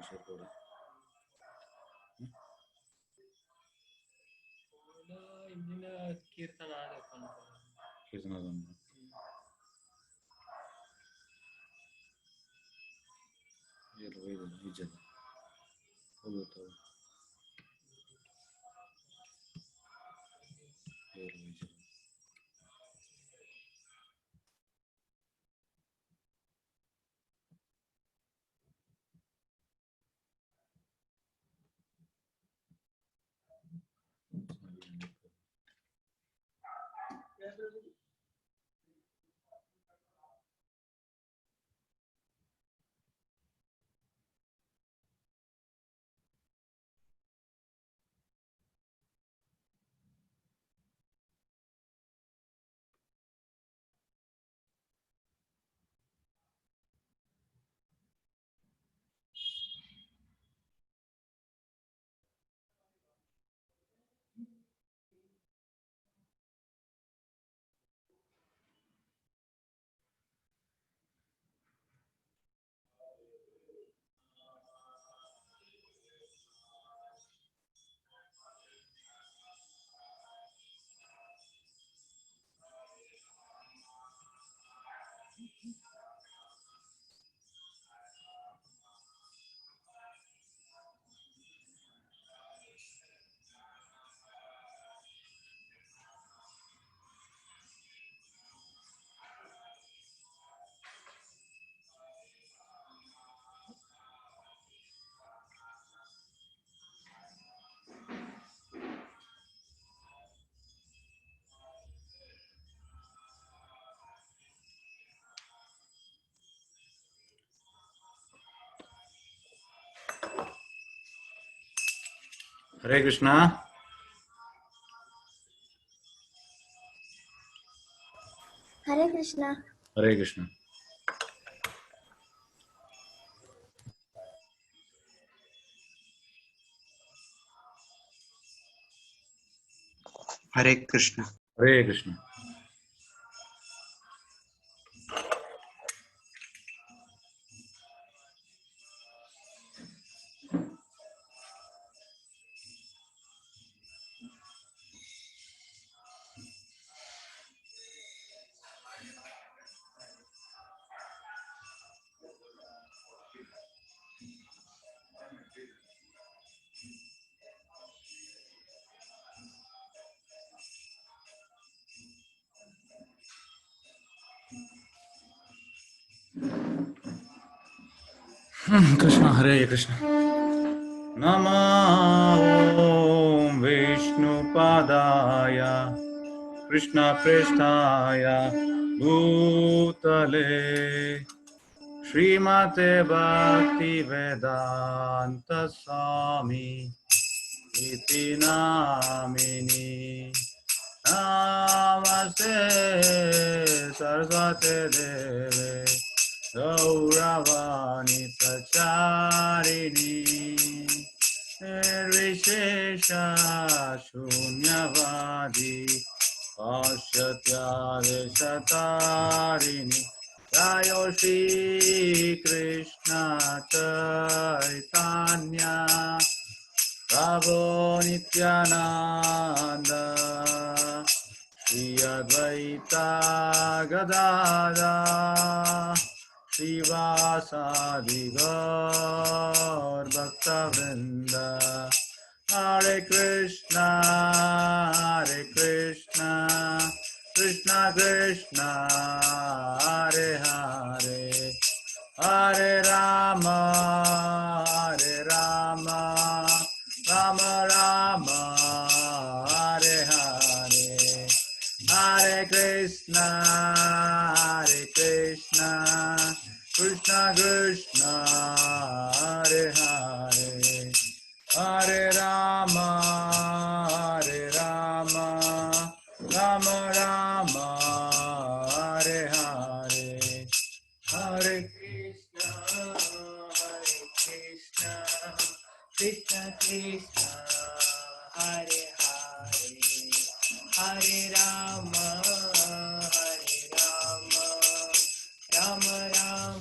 కూడా ಇಂದಿನ ಕೀರ್ತನ ಕೀರ್ತನದ ನಿಜ ಹೋಗುತ್ತಾವೆ हरे कृष्णा हरे कृष्णा हरे कृष्णा हरे कृष्णा हरे कृष्णा कृष्ण हरे कृष्ण नमो विष्णुपादाय कृष्णप्रेष्ठाय भूतले श्रीमते भक्तिवेदान्त स्वामी इति नामिनि नमस्ते सरस्वती देवे गौरवाणी प्रचारिणी निर्विशेष शून्यवादी पाश्चात्यादेशतारिणी जय श्री कृष्ण चैतन्य प्रभो नित्यानंद श्री अद्वैता गदाधर श्रीवासादि गौर भक्तवृंद हरे Krishna Krishna Krishna Hare Hare Hare Ram Ram Ram Hare Hare Hare Krishna Krishna Krishna Hare Hare Hare Ram Ram Ram Hare Hare Hare Krishna Krishna Krishna Hare Hare Hare Ram Ram Ram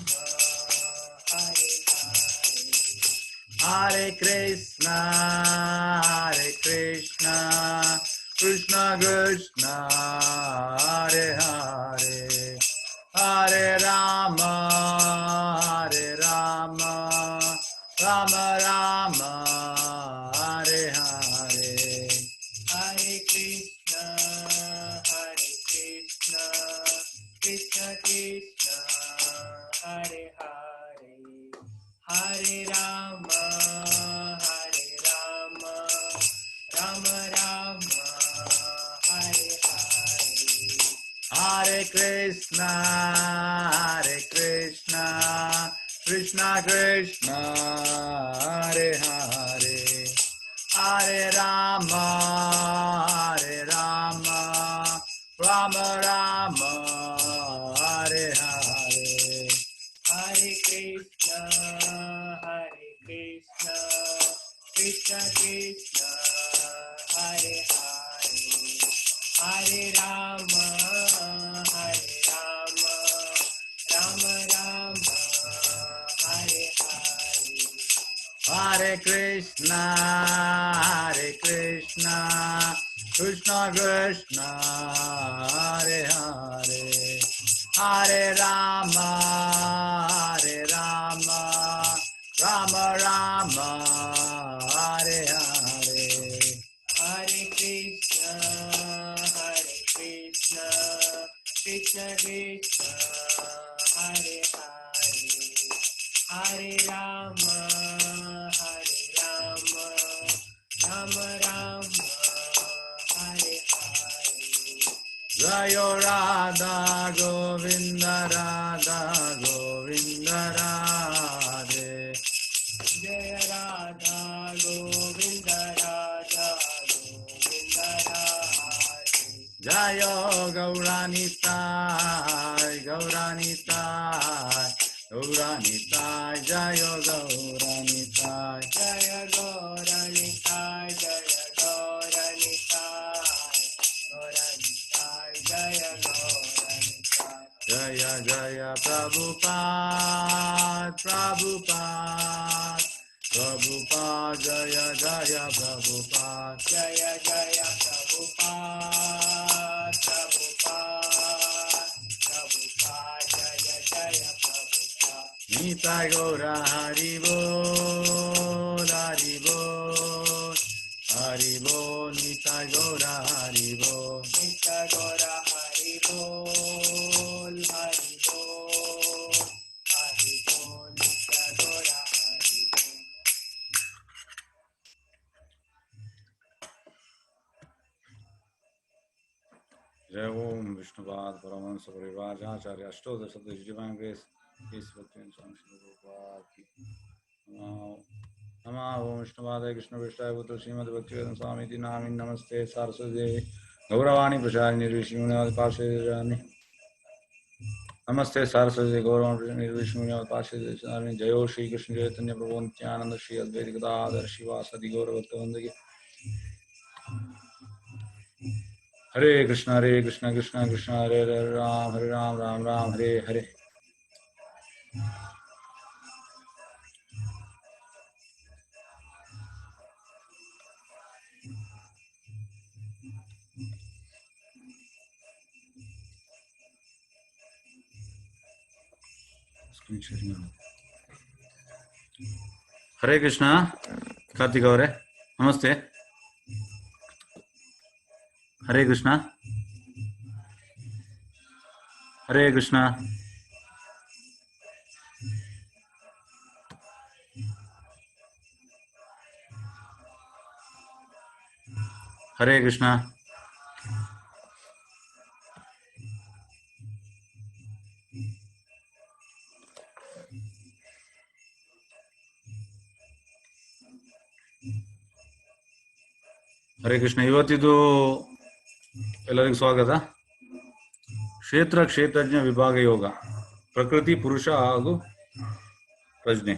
Hare Hare Hare Krishna, Krishna Krishna, Hare Hare, Hare Rama, Rama Rama, Hare Hare. Hare Krishna, Krishna Krishna, Hare Hare, Hare Rama, Rama Rama, Hare Hare. Hare Krishna, Krishna Krishna, Hare Hare, Hare Rama, Rama Rama, Hare Hare. Hare Krishna, Krishna Krishna, Hare Hare, Hare Rama, Rama Rama, Hare Hare. Hare Krishna, Krishna Krishna, Hare Hare, Hare Rama, Rama Rama, Hare Hare. Hare Krishna, Krishna Krishna, Hare Hare, Hare Rama, Rama Rama, Hare Hare. Jayo Radha Govinda Radhe, Jaya Radha Govinda Radhe. Jayo Gauranitai, Jayo Gauranitai. Jaya Gauranitai, Jaya Gauranitai. Jaya Jaya Prabhupada, Jaya Jaya Prabhupada. Jaya Jaya Prabhupada, Jaya Jaya Prabhupada. Nitai Gaura Haribol, Nitai Gaura Haribol. Nitya Gaura Hari Bol, Nitya Gaura Hari Bol. Jai Om Vishnupad Paramahansa Parivar Acharya Ashtodaya Sadhya Divine Grace Peace Bhakti and Swami Shri Prabhupada Ki Nama Om Vishnupadaye Krishna Vishtaya Putra Srimad Bhaktivedanta Swami Ti Nami Namaste Saraswati Devi Gauravani Prachari Nirvishmunavad Parshadani Namaste Saraswati Gauravani Nirvishmunavad Parshadani Jayo Shri Krishna Chaitanya Prabhu Nityananda Shri Advaita Gadadhar Shivasadi Gauravata Hare Krishna, Krishna Krishna, Hare Ram, Ram Ram, Hare Hare. Hare Krishna, Kartik avare, Namaste. Hare Krishna, Hare Krishna. Hare Krishna. Hare Krishna. ಇವತ್ತಿದು ಎಲ್ಲರಿಗೂ ಸ್ವಾಗತ. ಕ್ಷೇತ್ರಜ್ಞ ವಿಭಾಗ ಯೋಗ, ಪ್ರಕೃತಿ, ಪುರುಷ ಹಾಗೂ ಪ್ರಜ್ಞೆ.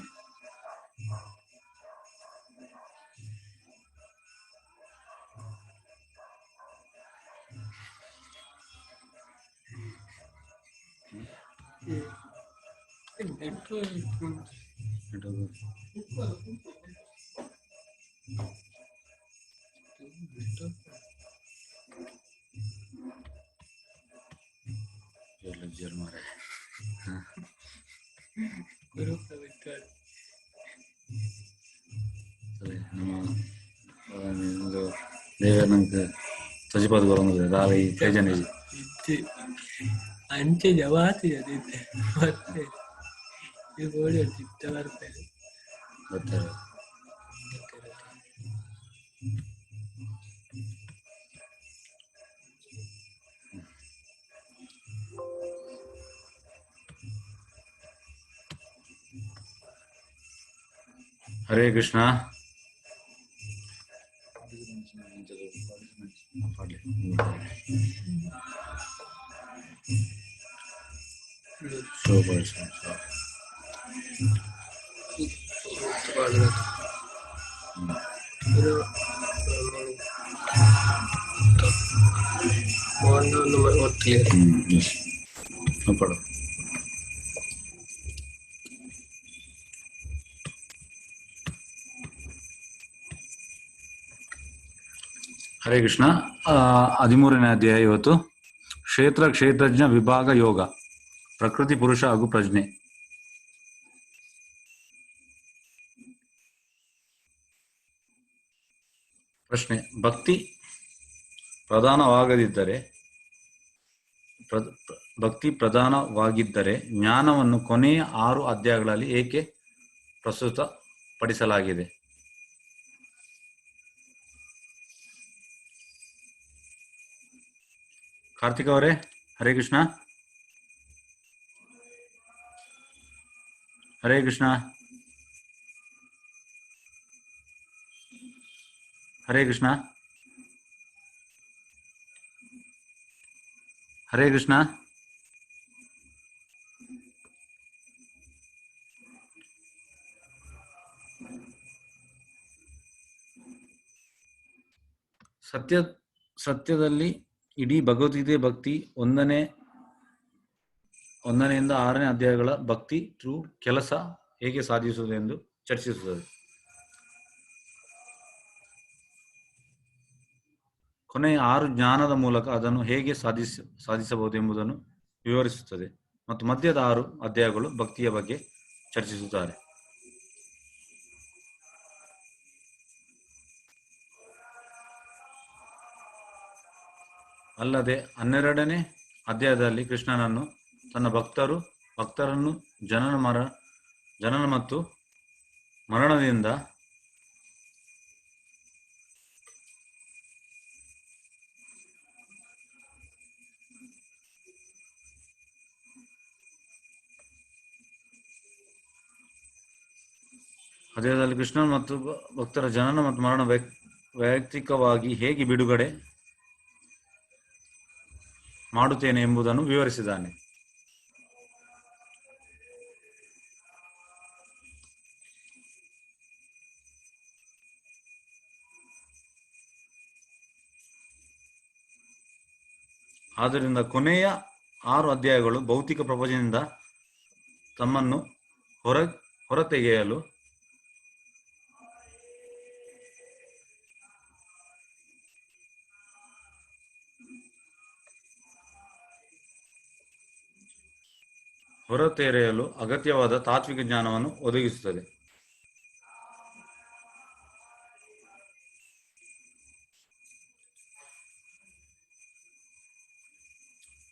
നമുക്ക് സജിപാത് പറഞ്ഞത് രാവിലെ തേജനേജി ಅಂಚೆ ಜವಾತಿ ಅದಿದ್ದೆ ಮತ್ತೆ ಇದು ಗೋಳಿ ಚಿತ್ತ ಬರ್ತದೆ ಗೊತ್ತಾಗ ಹರೇ ಕೃಷ್ಣ. ಹರೇ ಕೃಷ್ಣ. 13ನೇ ಅಧ್ಯಾಯ ಇವತ್ತು ಕ್ಷೇತ್ರಜ್ಞ ವಿಭಾಗ ಯೋಗ, ಪ್ರಕೃತಿ ಪುರುಷ ಹಾಗೂ ಪ್ರಜ್ಞೆ. ಪ್ರಶ್ನೆ: ಭಕ್ತಿ ಪ್ರಧಾನವಾಗಿದ್ದರೆ ಜ್ಞಾನವನ್ನು ಕೊನೆಯ 6 ಅಧ್ಯಾಯಗಳಲ್ಲಿ ಏಕೆ ಪ್ರಸ್ತುತಪಡಿಸಲಾಗಿದೆ? ಕಾರ್ತಿಕ್ ಅವರೇ, ಹರೇ ಕೃಷ್ಣ. ಹರೇ ಕೃಷ್ಣ. ಹರೇ ಕೃಷ್ಣ. ಹರೇ ಕೃಷ್ಣ. ಸತ್ಯದಲ್ಲಿ ಇಡೀ ಭಗವದ್ಗೀತೆ ಭಕ್ತಿ 1ನೇಯಿಂದ 6ನೇ ಅಧ್ಯಾಯಗಳ ಭಕ್ತಿ ಥ್ರೂ ಕೆಲಸ ಹೇಗೆ ಸಾಧಿಸುವುದು ಎಂದು ಚರ್ಚಿಸುತ್ತದೆ. ಕೊನೆಯ 6 ಜ್ಞಾನದ ಮೂಲಕ ಅದನ್ನು ಹೇಗೆ ಸಾಧಿಸಬಹುದು ಎಂಬುದನ್ನು ವಿವರಿಸುತ್ತದೆ ಮತ್ತು ಮಧ್ಯದ 6 ಅಧ್ಯಾಯಗಳು ಭಕ್ತಿಯ ಬಗ್ಗೆ ಚರ್ಚಿಸುತ್ತಾರೆ. ಅಲ್ಲದೆ 12ನೇ ಅಧ್ಯಾಯದಲ್ಲಿ ಕೃಷ್ಣನನ್ನು ತನ್ನ ಭಕ್ತರನ್ನು ಜನನ ಮತ್ತು ಮರಣದಿಂದ ಕೃಷ್ಣ ಮತ್ತು ಭಕ್ತರ ಜನನ ಮತ್ತು ಮರಣ ವೈಯಕ್ತಿಕವಾಗಿ ಹೇಗೆ ಬಿಡುಗಡೆ ಮಾಡುತ್ತೇನೆ ಎಂಬುದನ್ನು ವಿವರಿಸಿದ್ದಾನೆ. ಆದ್ದರಿಂದ ಕೊನೆಯ 6 ಅಧ್ಯಾಯಗಳು ಭೌತಿಕ ಪ್ರಪಂಚದಿಂದ ತಮ್ಮನ್ನು ಹೊರತೆಗೆಯಲು ಅಗತ್ಯವಾದ ತಾತ್ವಿಕ ಜ್ಞಾನವನ್ನು ಒದಗಿಸುತ್ತದೆ.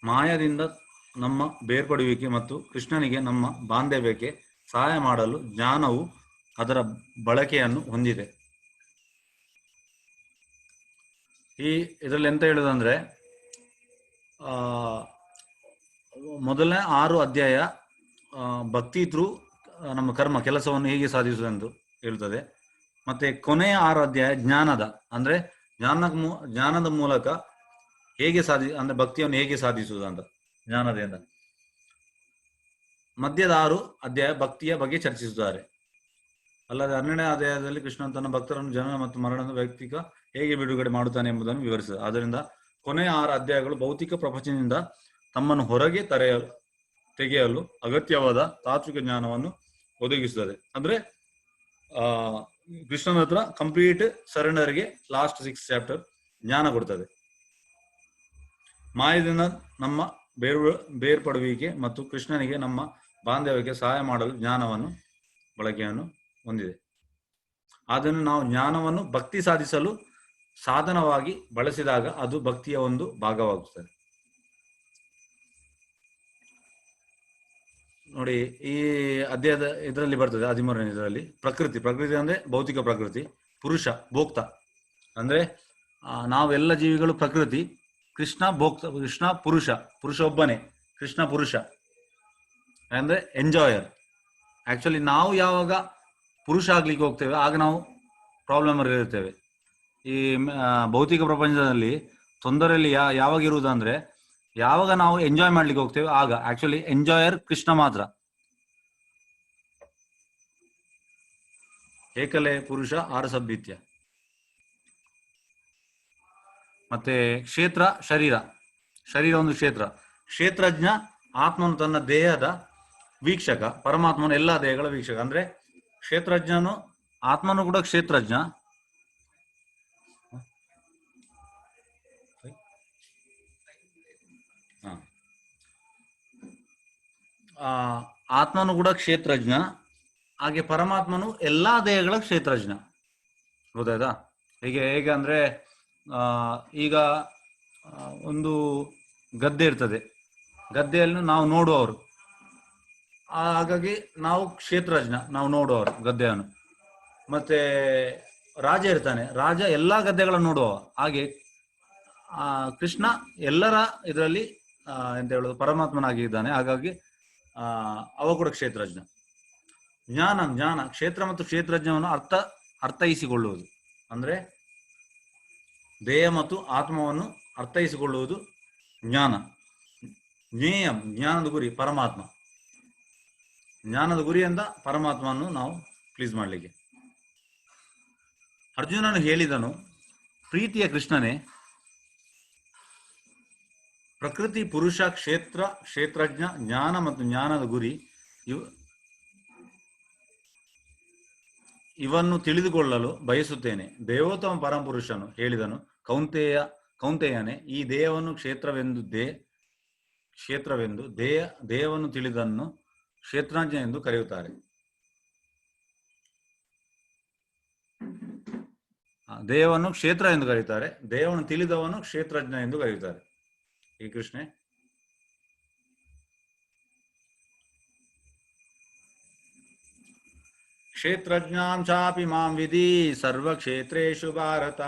ಮಾಯದಿಂದ ನಮ್ಮ ಬೇರ್ಪಡುವಿಕೆ ಮತ್ತು ಕೃಷ್ಣನಿಗೆ ನಮ್ಮ ಬಾಂಧವ್ಯಕ್ಕೆ ಸಹಾಯ ಮಾಡಲು ಜ್ಞಾನವು ಅದರ ಬಳಕೆಯನ್ನು ಹೊಂದಿದೆ. ಇದರಲ್ಲಿ ಎಂತ ಹೇಳುದಂದ್ರೆ, ಮೊದಲನೇ 6 ಅಧ್ಯಾಯ ಭಕ್ತಿ ಥ್ರೂ ನಮ್ಮ ಕರ್ಮ ಕೆಲಸವನ್ನು ಹೇಗೆ ಸಾಧಿಸುವುದೆಂದು ಹೇಳ್ತದೆ. ಮತ್ತೆ ಕೊನೆಯ 6 ಅಧ್ಯಾಯ ಜ್ಞಾನದ ಮೂಲಕ ಹೇಗೆ ಅಂದ್ರೆ ಭಕ್ತಿಯನ್ನು ಹೇಗೆ ಸಾಧಿಸುವುದು ಅಂತ ಜ್ಞಾನದಿಂದ. ಮಧ್ಯದ 6 ಅಧ್ಯಾಯ ಭಕ್ತಿಯ ಬಗ್ಗೆ ಚರ್ಚಿಸುತ್ತಾರೆ. ಅಲ್ಲದೆ 12ನೇ ಅಧ್ಯಾಯದಲ್ಲಿ ಕೃಷ್ಣ ತನ್ನ ಭಕ್ತರನ್ನು ಜನನ ಮತ್ತು ಮರಣದ ವೈಯಕ್ತಿಕ ಹೇಗೆ ಬಿಡುಗಡೆ ಮಾಡುತ್ತಾನೆ ಎಂಬುದನ್ನು ವಿವರಿಸಿದೆ. ಆದ್ದರಿಂದ ಕೊನೆಯ 6 ಅಧ್ಯಾಯಗಳು ಭೌತಿಕ ಪ್ರಪಂಚದಿಂದ ತಮ್ಮನ್ನು ಹೊರಗೆ ತೆಗೆಯಲು ಅಗತ್ಯವಾದ ತಾತ್ವಿಕ ಜ್ಞಾನವನ್ನು ಒದಗಿಸುತ್ತದೆ. ಅಂದ್ರೆ ಕೃಷ್ಣನ ಹತ್ರ ಕಂಪ್ಲೀಟ್ ಸರೆಂಡರ್ಗೆ ಲಾಸ್ಟ್ 6 ಚಾಪ್ಟರ್ ಜ್ಞಾನ ಕೊಡ್ತದೆ. ಮಾಯದಿಂದ ನಮ್ಮ ಬೇರ್ಪಡುವಿಕೆ ಮತ್ತು ಕೃಷ್ಣನಿಗೆ ನಮ್ಮ ಬಾಂಧವ್ಯಕ್ಕೆ ಸಹಾಯ ಮಾಡಲು ಜ್ಞಾನವನ್ನು ಬಳಕೆಯನ್ನು ಹೊಂದಿದೆ. ಅದನ್ನು ನಾವು ಜ್ಞಾನವನ್ನು ಭಕ್ತಿ ಸಾಧಿಸಲು ಸಾಧನವಾಗಿ ಬಳಸಿದಾಗ ಅದು ಭಕ್ತಿಯ ಒಂದು ಭಾಗವಾಗುತ್ತದೆ. ನೋಡಿ, ಈ ಅಧ್ಯಾಯದ ಇದರಲ್ಲಿ ಬರ್ತದೆ 13ನೇ ಇದರಲ್ಲಿ ಪ್ರಕೃತಿ ಅಂದ್ರೆ ಭೌತಿಕ ಪ್ರಕೃತಿ, ಪುರುಷ ಭೋಕ್ತ ಅಂದ್ರೆ ನಾವೆಲ್ಲ ಜೀವಿಗಳು ಪ್ರಕೃತಿ, ಕೃಷ್ಣ ಭೋಕ್ತ, ಕೃಷ್ಣ ಪುರುಷ ಒಬ್ಬನೇ, ಕೃಷ್ಣ ಪುರುಷ ಅಂದ್ರೆ ಎಂಜಾಯರ್. ಆಕ್ಚುಲಿ ನಾವು ಯಾವಾಗ ಪುರುಷ ಆಗ್ಲಿಕ್ಕೆ ಹೋಗ್ತೇವೆ ಆಗ ನಾವು ಪ್ರಾಬ್ಲಮ್ ಅಲ್ಲಿ ಇರ್ತೇವೆ. ಈ ಭೌತಿಕ ಪ್ರಪಂಚದಲ್ಲಿ ತೊಂದರೆಯಲ್ಲಿ ಯಾವಾಗ ಇರುವುದಂದ್ರೆ ಯಾವಾಗ ನಾವು ಎಂಜಾಯ್ ಮಾಡ್ಲಿಕ್ಕೆ ಹೋಗ್ತೇವೆ ಆಗ. ಆಕ್ಚುಲಿ ಎಂಜಾಯರ್ ಕೃಷ್ಣ ಮಾತ್ರ. ಏಕಲೆ ಪುರುಷ ಆರಸಭ್ಯಿತ್ಯ. ಮತ್ತೆ ಕ್ಷೇತ್ರ ಶರೀರ ಒಂದು ಕ್ಷೇತ್ರಜ್ಞ ಆತ್ಮನು ತನ್ನ ದೇಹದ ವೀಕ್ಷಕ, ಪರಮಾತ್ಮನು ಎಲ್ಲಾ ದೇಹಗಳ ವೀಕ್ಷಕ. ಅಂದ್ರೆ ಕ್ಷೇತ್ರಜ್ಞನು ಆತ್ಮನು ಕೂಡ ಕ್ಷೇತ್ರಜ್ಞ. ಆತ್ಮನು ಕೂಡ ಕ್ಷೇತ್ರಜ್ಞ, ಹಾಗೆ ಪರಮಾತ್ಮನು ಎಲ್ಲಾ ದೇಹಗಳ ಕ್ಷೇತ್ರಜ್ಞ. ಗೊತ್ತಾಯ್ತಾ? ಹೇಗೆ ಅಂದ್ರೆ ಈಗ ಒಂದು ಗದ್ದೆ ಇರ್ತದೆ, ಗದ್ದೆಯನ್ನು ನಾವು ನೋಡುವವರು, ಹಾಗಾಗಿ ನಾವು ಕ್ಷೇತ್ರಜ್ಞ, ನಾವು ನೋಡುವವರು ಗದ್ದೆಯನ್ನು. ಮತ್ತೆ ರಾಜ ಇರ್ತಾನೆ, ರಾಜ ಎಲ್ಲಾ ಗದ್ದೆಗಳನ್ನು ನೋಡುವ. ಹಾಗೆ ಕೃಷ್ಣ ಎಲ್ಲರ ಇದರಲ್ಲಿ ಎಂತ ಹೇಳುದು ಪರಮಾತ್ಮನಾಗಿದ್ದಾನೆ. ಹಾಗಾಗಿ ಅವ ಕೂಡ ಕ್ಷೇತ್ರಜ್ಞ. ಜ್ಞಾನ ಕ್ಷೇತ್ರ ಮತ್ತು ಕ್ಷೇತ್ರಜ್ಞವನ್ನು ಅರ್ಥೈಸಿಕೊಳ್ಳುವುದು ಅಂದ್ರೆ ದೇಹ ಮತ್ತು ಆತ್ಮವನ್ನು ಅರ್ಥೈಸಿಕೊಳ್ಳುವುದು ಜ್ಞಾನ. ಜ್ಞೇಯಂ ಜ್ಞಾನದ ಗುರಿ ಪರಮಾತ್ಮ. ಜ್ಞಾನದ ಗುರಿಯಿಂದ ಪರಮಾತ್ಮವನ್ನು ನಾವು ಪ್ಲೀಸ್ ಮಾಡಲಿಕ್ಕೆ. ಅರ್ಜುನನು ಹೇಳಿದನು, ಪ್ರೀತಿಯ ಕೃಷ್ಣನೇ, ಪ್ರಕೃತಿ, ಪುರುಷ, ಕ್ಷೇತ್ರಜ್ಞ, ಜ್ಞಾನ ಮತ್ತು ಜ್ಞಾನದ ಗುರಿ ಇವನ್ನು ತಿಳಿದುಕೊಳ್ಳಲು ಬಯಸುತ್ತೇನೆ. ದೇವೋತ್ತಮ ಪರಮಪುರುಷನು ಹೇಳಿದನು, ಕೌಂತೆಯನೇ, ಈ ದೇಹವನ್ನು ಕ್ಷೇತ್ರವೆಂದು ದೇಹವನ್ನು ತಿಳಿದನ್ನು ಕ್ಷೇತ್ರಜ್ಞ ಎಂದು ಕರೆಯುತ್ತಾರೆ. ದೇಹವನ್ನು ಕ್ಷೇತ್ರ ಎಂದು ಕರೆಯುತ್ತಾರೆ, ದೇಹವನ್ನು ತಿಳಿದವನು ಕ್ಷೇತ್ರಜ್ಞ ಎಂದು ಕರೆಯುತ್ತಾರೆ. ಈ ಕೃಷ್ಣೆ ಕ್ಷೇತ್ರಜ್ಞಾಂ ಚಾಪಿ ಮಾಂ ವಿಧಿ ಸರ್ವಕ್ಷೇತ್ರೇಷು ಭಾರತ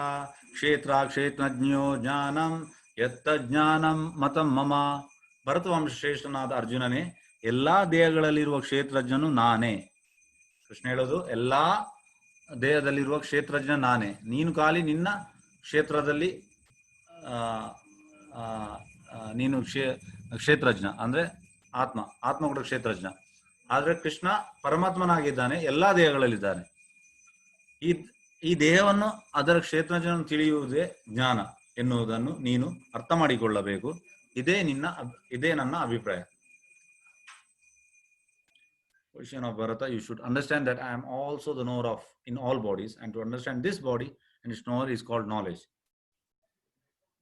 ಕ್ಷೇತ್ರಜ್ಞೋ ಜ್ಞಾನಂ ಯತ್ತ ಜ್ಞಾನಂ ಮತಂ ಮಮ. ಭರತವಂಶ ಶ್ರೇಷ್ಠನಾದ ಅರ್ಜುನನೇ, ಎಲ್ಲಾ ದೇಹಗಳಲ್ಲಿರುವ ಕ್ಷೇತ್ರಜ್ಞನು ನಾನೇ. ಕೃಷ್ಣ ಹೇಳೋದು, ಎಲ್ಲಾ ದೇಹದಲ್ಲಿರುವ ಕ್ಷೇತ್ರಜ್ಞ ನಾನೇ. ನೀನು ಖಾಲಿ ನಿನ್ನ ಕ್ಷೇತ್ರದಲ್ಲಿ ನೀನು ಕ್ಷೇತ್ರಜ್ಞ ಅಂದ್ರೆ ಆತ್ಮ ಕೂಡ ಕ್ಷೇತ್ರಜ್ಞ. ಆದ್ರೆ ಕೃಷ್ಣ ಪರಮಾತ್ಮನಾಗಿದ್ದಾನೆ, ಎಲ್ಲಾ ದೇಹಗಳಲ್ಲಿದ್ದಾನೆ. ಈ ದೇಹವನ್ನು ಅದರ ಕ್ಷೇತ್ರಜ್ಞನು ತಿಳಿಯುವುದೇ ಜ್ಞಾನ ಎನ್ನುವುದನ್ನು ನೀನು ಅರ್ಥ ಮಾಡಿಕೊಳ್ಳಬೇಕು. ಇದೇ ನನ್ನ ಅಭಿಪ್ರಾಯ. Position of Bharata, you should understand that I am also the knower of in all bodies, and to understand this body and its knower is called knowledge.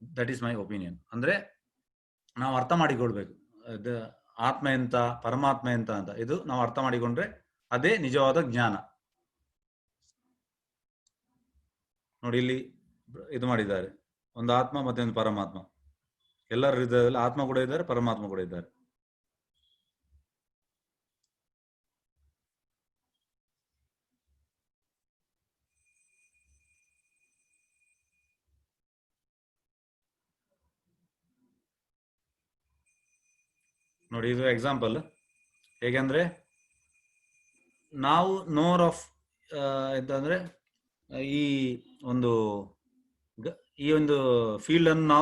That is my opinion. ಅಂದ್ರೆ ನಾವು ಅರ್ಥ ಮಾಡಿಕೊಳ್ಬೇಕು, ಆತ್ಮ ಎಂತ, ಪರಮಾತ್ಮ ಎಂತ ಅಂತ. ಇದು ನಾವು ಅರ್ಥ ಮಾಡಿಕೊಂಡ್ರೆ ಅದೇ ನಿಜವಾದ ಜ್ಞಾನ. ನೋಡಿ, ಇಲ್ಲಿ ಇದು ಮಾಡಿದ್ದಾರೆ, ಒಂದು ಆತ್ಮ ಮತ್ತೆ ಒಂದು ಪರಮಾತ್ಮ. ಎಲ್ಲರ ಹೃದಯದಲ್ಲಿ ಆತ್ಮ ಕೂಡ ಇದ್ದಾರೆ, ಪರಮಾತ್ಮ ಕೂಡ ಇದ್ದಾರೆ. ನೋಡಿ, ಇದು ಎಕ್ಸಾಂಪಲ್. ಹೇಗೆಂದ್ರೆ ನಾವು ನೋರ್ ಆಫ್ ಎಂತಂದ್ರೆ ಈ ಒಂದು ಫೀಲ್ಡ್ ಅನ್ನು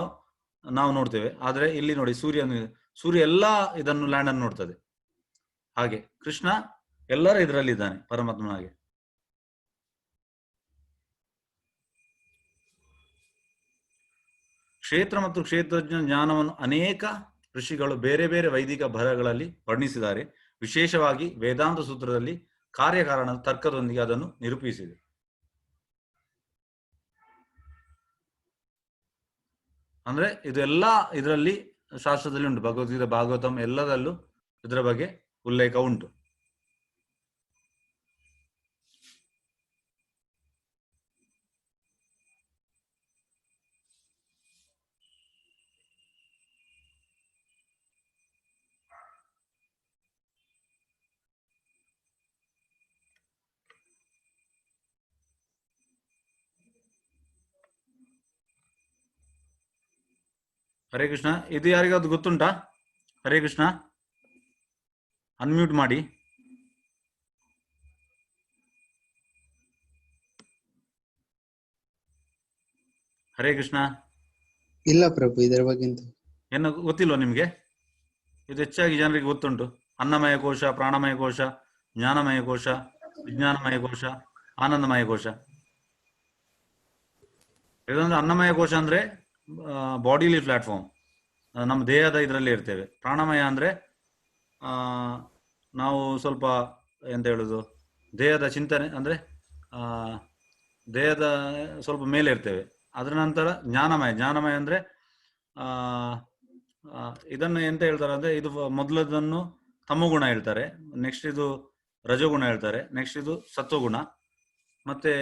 ನಾವು ನೋಡ್ತೇವೆ. ಆದ್ರೆ ಇಲ್ಲಿ ನೋಡಿ, ಸೂರ್ಯ ಎಲ್ಲಾ ಇದನ್ನು ಲ್ಯಾಂಡ್ ಅನ್ನು ನೋಡ್ತದೆ. ಹಾಗೆ ಕೃಷ್ಣ ಎಲ್ಲರ ಇದರಲ್ಲಿದ್ದಾನೆ, ಪರಮಾತ್ಮನಾಗೆ. ಕ್ಷೇತ್ರ ಮತ್ತು ಕ್ಷೇತ್ರಜ್ಞ ಜ್ಞಾನವನ್ನು ಅನೇಕ ಋಷಿಗಳು ಬೇರೆ ಬೇರೆ ವೈದಿಕ ಬರಹಗಳಲ್ಲಿ ವರ್ಣಿಸಿದ್ದಾರೆ. ವಿಶೇಷವಾಗಿ ವೇದಾಂತ ಸೂತ್ರದಲ್ಲಿ ಕಾರ್ಯಕಾರಣ ತರ್ಕದೊಂದಿಗೆ ಅದನ್ನು ನಿರೂಪಿಸಿದೆ. ಅಂದ್ರೆ ಇದೆಲ್ಲ ಇದರಲ್ಲಿ ಶಾಸ್ತ್ರದಲ್ಲಿ ಉಂಟು, ಭಗವದ್ಗೀತೆ ಭಾಗವತಂ ಎಲ್ಲದಲ್ಲೂ ಇದರ ಬಗ್ಗೆ ಉಲ್ಲೇಖ ಉಂಟು. ಹರೇ ಕೃಷ್ಣ. ಇದು ಯಾರಿಗಾದ್ರು ಗೊತ್ತುಂಟಾ? ಹರೇ ಕೃಷ್ಣ, ಅನ್ಮ್ಯೂಟ್ ಮಾಡಿ. ಹರೇ ಕೃಷ್ಣ. ಇಲ್ಲ ಪ್ರಭು, ಇದರ ಬಗ್ಗೆ ಏನು ಗೊತ್ತಿಲ್ವಾ ನಿಮ್ಗೆ? ಇದು ಹೆಚ್ಚಾಗಿ ಜನರಿಗೆ ಗೊತ್ತುಂಟು. ಅನ್ನಮಯ ಕೋಶ, ಪ್ರಾಣಮಯ ಕೋಶ, ಜ್ಞಾನಮಯ ಕೋಶ, ವಿಜ್ಞಾನಮಯ ಕೋಶ, ಆನಂದಮಯ ಕೋಶ. ಇದೊಂದು ಅನ್ನಮಯ ಕೋಶ ಅಂದ್ರೆ ಬಾಡಿಲಿ ಪ್ಲಾಟ್ಫಾರ್ಮ್, ನಮ್ಮ ದೇಹದ ಇದರಲ್ಲಿ ಇರ್ತೇವೆ. ಪ್ರಾಣಮಯ ಅಂದ್ರೆ ನಾವು ಸ್ವಲ್ಪ ಎಂತ ಹೇಳುದು, ದೇಹದ ಚಿಂತನೆ ಅಂದ್ರೆ ದೇಹದ ಸ್ವಲ್ಪ ಮೇಲೆ ಇರ್ತೇವೆ. ಅದರ ನಂತರ ಜ್ಞಾನಮಯ ಅಂದ್ರೆ ಇದನ್ನು ಎಂತ ಹೇಳ್ತಾರೆ ಅಂದ್ರೆ, ಇದು ಮೊದಲದನ್ನು ತಮೋಗುಣ ಹೇಳ್ತಾರೆ, ನೆಕ್ಸ್ಟ್ ಇದು ರಜೋಗುಣ ಹೇಳ್ತಾರೆ, ನೆಕ್ಸ್ಟ್ ಇದು ಸತ್ವಗುಣ, ಮತ್ತೆ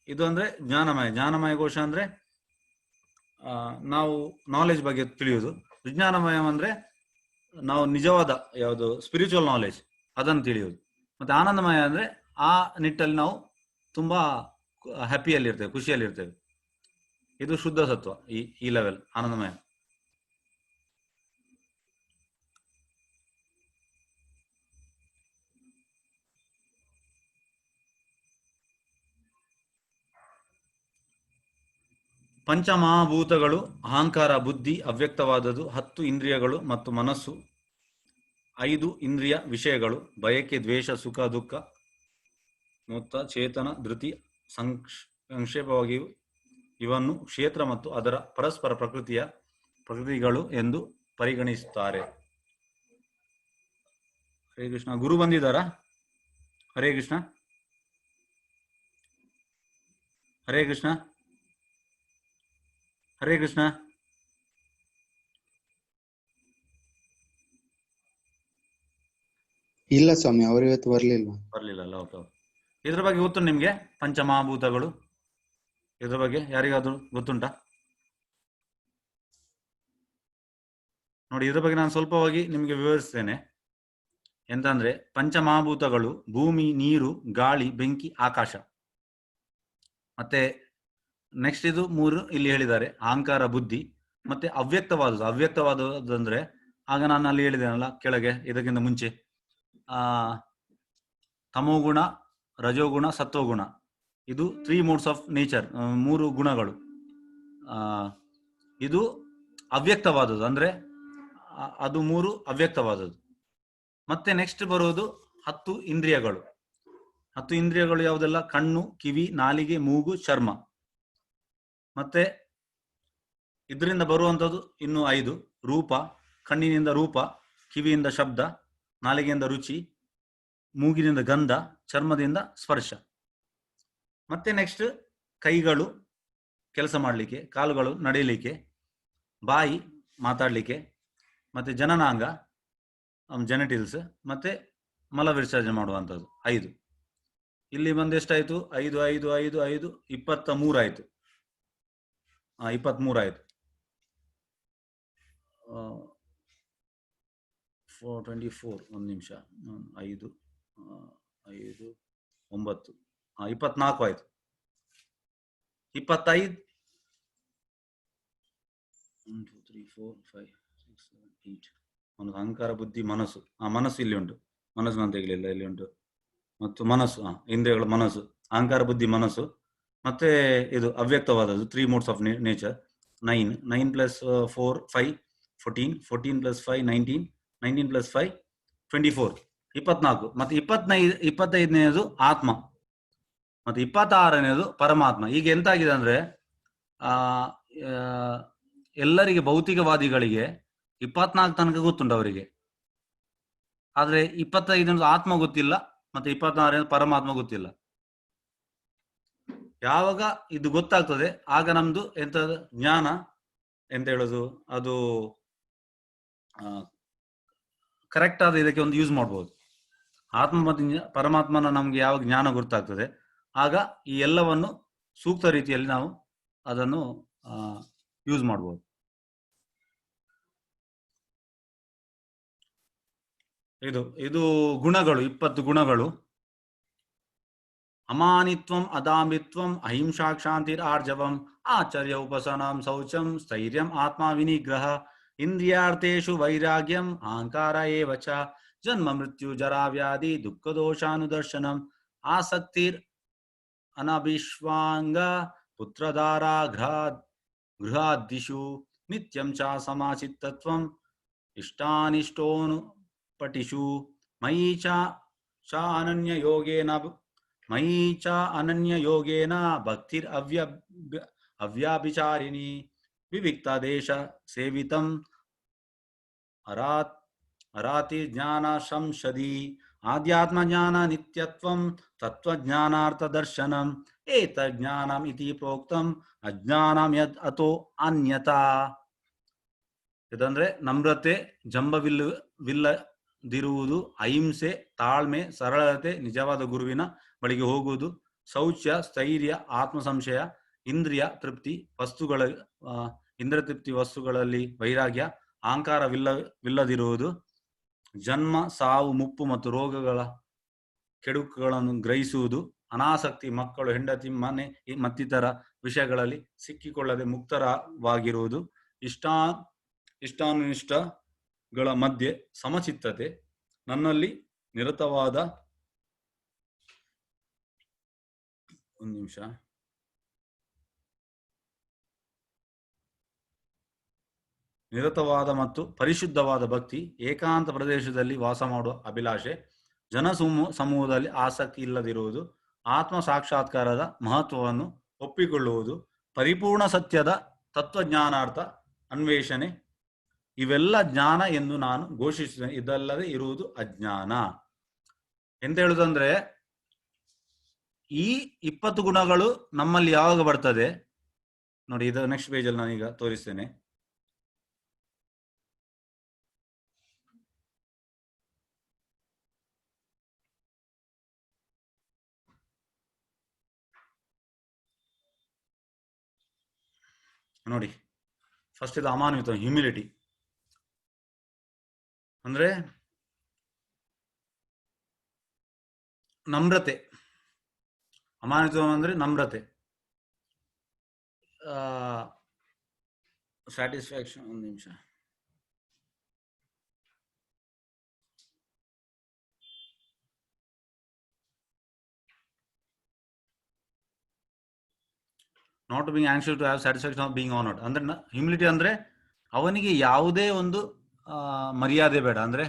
ಇದು ಅಂದ್ರೆ ಜ್ಞಾನಮಯ ಕೋಶ ಅಂದ್ರೆ ನಾವು ನಾಲೆಜ್ ಬಗ್ಗೆ ತಿಳಿಯುವುದು. ವಿಜ್ಞಾನಮಯ ಅಂದ್ರೆ ನಾವು ನಿಜವಾದ ಯಾವುದು ಸ್ಪಿರಿಚುವಲ್ ನಾಲೆಜ್ ಅದನ್ನು ತಿಳಿಯುವುದು. ಮತ್ತೆ ಆನಂದಮಯ ಅಂದ್ರೆ ಆ ನಿಟ್ಟಲ್ಲಿ ನಾವು ತುಂಬಾ ಹ್ಯಾಪಿಯಲ್ಲಿರ್ತೇವೆ, ಖುಷಿಯಲ್ಲಿರ್ತೇವೆ. ಇದು ಶುದ್ಧ ಸತ್ವ, ಈ ಲೆವೆಲ್ ಆನಂದಮಯ. ಪಂಚಮಹಾಭೂತಗಳು ಅಹಂಕಾರ, ಬುದ್ಧಿ, ಅವ್ಯಕ್ತವಾದದ್ದು, 10 ಇಂದ್ರಿಯಗಳು ಮತ್ತು ಮನಸ್ಸು, 5 ಇಂದ್ರಿಯ ವಿಷಯಗಳು, ಬಯಕೆ, ದ್ವೇಷ, ಸುಖ, ದುಃಖ ಮತ್ತು ಚೇತನ, ಧೃತಿ, ಸಂಕ್ಷೇಪವಾಗಿ ಇವನ್ನು ಕ್ಷೇತ್ರ ಮತ್ತು ಅದರ ಪರಸ್ಪರ ಪ್ರಕೃತಿಗಳು ಎಂದು ಪರಿಗಣಿಸುತ್ತಾರೆ. ಹರೇ ಕೃಷ್ಣ. ಗುರು ಬಂದಿದ್ದಾರಾ? ಹರೇ ಕೃಷ್ಣ. ಹರೇ ಕೃಷ್ಣ. ಹರೇ ಕೃಷ್ಣ. ಇಲ್ಲ ಸ್ವಾಮಿ, ಅವರು ಇವತ್ತು ಬರ್ಲಿಲ್ಲ ಅಲ್ಲ. ಓಕೆ. ಇದ್ರ ಬಗ್ಗೆ ಗೊತ್ತು ನಿಮ್ಗೆ? ಪಂಚಮಹಾಭೂತಗಳು ಇದ್ರ ಬಗ್ಗೆ ಯಾರಿಗಾದ್ರೂ ಗೊತ್ತುಂಟಾ? ನೋಡಿ, ಇದ್ರ ಬಗ್ಗೆ ನಾನು ಸ್ವಲ್ಪವಾಗಿ ನಿಮ್ಗೆ ವಿವರಿಸ್ತೇನೆ. ಎಂತಂದ್ರೆ, ಪಂಚಮಹಾಭೂತಗಳು ಭೂಮಿ, ನೀರು, ಗಾಳಿ, ಬೆಂಕಿ, ಆಕಾಶ. ಮತ್ತೆ ನೆಕ್ಸ್ಟ್ ಇದು 3 ಇಲ್ಲಿ ಹೇಳಿದ್ದಾರೆ, ಅಹಂಕಾರ, ಬುದ್ಧಿ, ಮತ್ತೆ ಅವ್ಯಕ್ತವಾದದ್ದು ಅಂದ್ರೆ ಆಗ ನಾನು ಅಲ್ಲಿ ಹೇಳಿದ್ದೇನಲ್ಲ ಕೆಳಗೆ, ಇದಕ್ಕಿಂತ ಮುಂಚೆ ತಮೋಗುಣ, ರಜೋಗುಣ, ಸತ್ವಗುಣ. ಇದು 3 ಮೋಡ್ಸ್ ಆಫ್ ನೇಚರ್, 3 ಗುಣಗಳು. ಇದು ಅವ್ಯಕ್ತವಾದದ್ದು ಅಂದ್ರೆ ಅದು 3 ಅವ್ಯಕ್ತವಾದದ್ದು. ಮತ್ತೆ ನೆಕ್ಸ್ಟ್ ಬರುವುದು 10 ಇಂದ್ರಿಯಗಳು. 10 ಇಂದ್ರಿಯಗಳು ಯಾವುದೆಲ್ಲ? ಕಣ್ಣು, ಕಿವಿ, ನಾಲಿಗೆ, ಮೂಗು, ಚರ್ಮ. ಮತ್ತೆ ಇದರಿಂದ ಬರುವಂಥದ್ದು ಇನ್ನು 5: ರೂಪ, ಕಣ್ಣಿನಿಂದ ರೂಪ, ಕಿವಿಯಿಂದ ಶಬ್ದ, ನಾಲಿಗೆಯಿಂದ ರುಚಿ, ಮೂಗಿನಿಂದ ಗಂಧ, ಚರ್ಮದಿಂದ ಸ್ಪರ್ಶ. ಮತ್ತೆ ನೆಕ್ಸ್ಟ್ ಕೈಗಳು ಕೆಲಸ ಮಾಡಲಿಕ್ಕೆ, ಕಾಲುಗಳು ನಡೆಯಲಿಕ್ಕೆ, ಬಾಯಿ ಮಾತಾಡಲಿಕ್ಕೆ, ಮತ್ತೆ ಜನನಾಂಗ ಜೆನೆಟಿಲ್ಸ್, ಮತ್ತೆ ಮಲ ವಿಸರ್ಜನೆ ಮಾಡುವಂಥದ್ದು 5. ಇಲ್ಲಿ ಬಂದು ಎಷ್ಟಾಯ್ತು? 5 5 5 5 23 ಆಯ್ತು. 23 ಆಯ್ತು. 424 ಒಂದು ನಿಮಿಷ, 5 5 9 24 ಆಯ್ತು. 25 1 2 3 4 5 6 7 8 ಒಂದು ಅಹಂಕಾರ, ಬುದ್ಧಿ, ಮನಸ್ಸು. ಮನಸ್ಸು ಇಲ್ಲಿ ಉಂಟು, ಮನಸ್ಸು ಅಂತ ಹೇಳಲಿಲ್ಲ, ಇಲ್ಲಿ ಉಂಟು. ಮತ್ತು ಮನಸ್ಸು, ಇಂದ್ರಿಯಗಳು, ಮನಸ್ಸು, ಅಹಂಕಾರ, ಬುದ್ಧಿ, ಮನಸ್ಸು. ಮತ್ತೆ ಇದು ಅವ್ಯಕ್ತವಾದದ್ದು 3 ಮೋಡ್ಸ್ ಆಫ್ ನೇಚರ್. 9 9 + 4 5 14 14 + 5 19 19 + 5 24 24. ಮತ್ತೆ 25ನೇದು ಆತ್ಮ, ಮತ್ತೆ 26ನೇದು ಪರಮಾತ್ಮ. ಈಗ ಎಂತಾಗಿದೆ ಅಂದ್ರೆ ಎಲ್ಲರಿಗೆ ಭೌತಿಕವಾದಿಗಳಿಗೆ 24 ತನಕ ಗೊತ್ತುಂಟು ಅವರಿಗೆ, ಆದ್ರೆ 25 ಆತ್ಮ ಗೊತ್ತಿಲ್ಲ, ಮತ್ತೆ 26 ಪರಮಾತ್ಮ ಗೊತ್ತಿಲ್ಲ. ಯಾವಾಗ ಇದು ಗೊತ್ತಾಗ್ತದೆ ಆಗ ನಮ್ದು ಎಂತ ಜ್ಞಾನ ಎಂತ ಹೇಳೋದು, ಅದು ಕರೆಕ್ಟ್ ಆದ ಇದಕ್ಕೆ ಒಂದು ಯೂಸ್ ಮಾಡ್ಬೋದು. ಆತ್ಮ ಮತ್ತು ಪರಮಾತ್ಮನ ನಮ್ಗೆ ಯಾವ ಜ್ಞಾನ ಗೊತ್ತಾಗ್ತದೆ, ಆಗ ಈ ಎಲ್ಲವನ್ನು ಸೂಕ್ತ ರೀತಿಯಲ್ಲಿ ನಾವು ಅದನ್ನು ಯೂಸ್ ಮಾಡ್ಬೋದು. ಇದು ಗುಣಗಳು, 20 ಗುಣಗಳು. ಅಮಾನಿತ್ವಂ ಅದಾಮಿತ್ವಂ ಅಹಿಂಸಾ ಕ್ಷಾಂತಿರ್ ಆರ್ಜವಂ ಆಚರ್ಯ ಉಪಸನಂ ಶೌಚಂ ಸ್ಥೈರ್ಯಂ ಆತ್ಮ ವಿನಿಗ್ರಹ ಇಂದ್ರಿಯಾರ್ಥೇಷು ವೈರಾಗ್ಯಂ ಅಹಂಕಾರ ಏವ ಚ ಜನ್ಮ ಮೃತ್ಯು ಜರಾ ವ್ಯಾಧಿ ದುಃಖ ದೋಷಾನುದರ್ಶನಂ ಆಸಕ್ತಿರ್ ಅನಭಿಶ್ವಾಂಗ ಪುತ್ರಧಾರಾ ಗೃಹಾದಿಷು ನಿತ್ಯಂ ಚ ಸಮಾಚಿತ್ತತ್ವಂ ಇಷ್ಟಾನಿಷ್ಟೋನುಪಟಿಷು ಮಯಿ ಚ ಅನನ್ಯ ಯೋಗೇನ ಭಕ್ತಿರ್ ಅವ್ಯಾಭಿಚಾರಿಣಿ ವಿವಿಕ್ತ ದೇಶ ಸೇವಿತಂ ಅರಾತಿ ಜ್ಞಾನ ಸಂಸದಿ ಆಧ್ಯಾತ್ಮ ಜ್ಞಾನ ನಿತ್ಯತ್ವಂ ತತ್ವಜ್ಞಾನಾರ್ಥ ದರ್ಶನಂ ಏತ ಜ್ಞಾನಂ ಇತಿ ಪ್ರೋಕ್ತಂ ಅಜ್ಞಾನಂ ಯದ್ ಅಥೋ ಅನ್ಯತಾ. ಇದಂದ್ರೆ ನಮ್ರತೆ, ಜಂಬವಿಲ್ಲದಿರುವುದು, ಅಹಿಂಸೆ, ತಾಳ್ಮೆ, ಸರಳತೆ, ನಿಜವಾದ ಗುರುವಿನ ಬಳಿಗೆ ಹೋಗುವುದು, ಶೌಚ್ಯ, ಸ್ಥೈರ್ಯ, ಆತ್ಮ ಸಂಶಯ, ಇಂದ್ರಿಯ ತೃಪ್ತಿ ವಸ್ತುಗಳಲ್ಲಿ ವೈರಾಗ್ಯ, ಅಹಂಕಾರವಿಲ್ಲದಿರುವುದು, ಜನ್ಮ, ಸಾವು, ಮುಪ್ಪು ಮತ್ತು ರೋಗಗಳ ಕೆಡುಕುಗಳನ್ನು ಗ್ರಹಿಸುವುದು, ಅನಾಸಕ್ತಿ, ಮಕ್ಕಳು, ಹೆಂಡತಿ, ಮನೆ ಮತ್ತಿತರ ವಿಷಯಗಳಲ್ಲಿ ಸಿಕ್ಕಿಕೊಳ್ಳದೆ ಮುಕ್ತವಾಗಿರುವುದು, ಇಷ್ಟಾನಿಷ್ಟಗಳ ಮಧ್ಯೆ ಸಮಚಿತ್ತತೆ, ನನ್ನಲ್ಲಿ ನಿರತವಾದ ಮತ್ತು ಪರಿಶುದ್ಧವಾದ ಭಕ್ತಿ, ಏಕಾಂತ ಪ್ರದೇಶದಲ್ಲಿ ವಾಸ ಮಾಡುವ ಅಭಿಲಾಷೆ, ಸಮೂಹದಲ್ಲಿ ಆಸಕ್ತಿ ಇಲ್ಲದಿರುವುದು, ಆತ್ಮ ಸಾಕ್ಷಾತ್ಕಾರದ ಮಹತ್ವವನ್ನು ಒಪ್ಪಿಕೊಳ್ಳುವುದು, ಪರಿಪೂರ್ಣ ಸತ್ಯದ ತತ್ವಜ್ಞಾನಾರ್ಥ ಅನ್ವೇಷಣೆ, ಇವೆಲ್ಲ ಜ್ಞಾನ ಎಂದು ನಾನು ಘೋಷಿಸುತ್ತೇನೆ. ಇದಲ್ಲದೆ ಇರುವುದು ಅಜ್ಞಾನ. ಎಂತ ಹೇಳುದಂದ್ರೆ, ಈ 20 ಗುಣಗಳು ನಮ್ಮಲ್ಲಿ ಯಾವಾಗ ಬರ್ತದೆ ನೋಡಿ, ಇದು ನೆಕ್ಸ್ಟ್ ಪೇಜಲ್ಲಿ ನಾನೀಗ ತೋರಿಸ್ತೇನೆ. ನೋಡಿ, ಫಸ್ಟ್ ಇದು ಅಮಾನ್ವಿತ, ಹ್ಯೂಮಿಲಿಟಿ ಅಂದ್ರೆ ನಮ್ರತೆ. ಅಮಾನ್ವಿತ ಅಂದ್ರೆ ನಮ್ರತೆ. ಸ್ಯಾಟಿಸ್ಫ್ಯಾಕ್ಷನ್, ಒಂದು ನಿಮಿಷ. Not being anxious to have satisfaction of being honoured. ಅಂದ್ರೆ ಹ್ಯೂಮಿಲಿಟಿ ಅಂದ್ರೆ ಅವನಿಗೆ ಯಾವುದೇ ಒಂದು ಮರ್ಯಾದೆ ಬೇಡ. ಅಂದ್ರೆ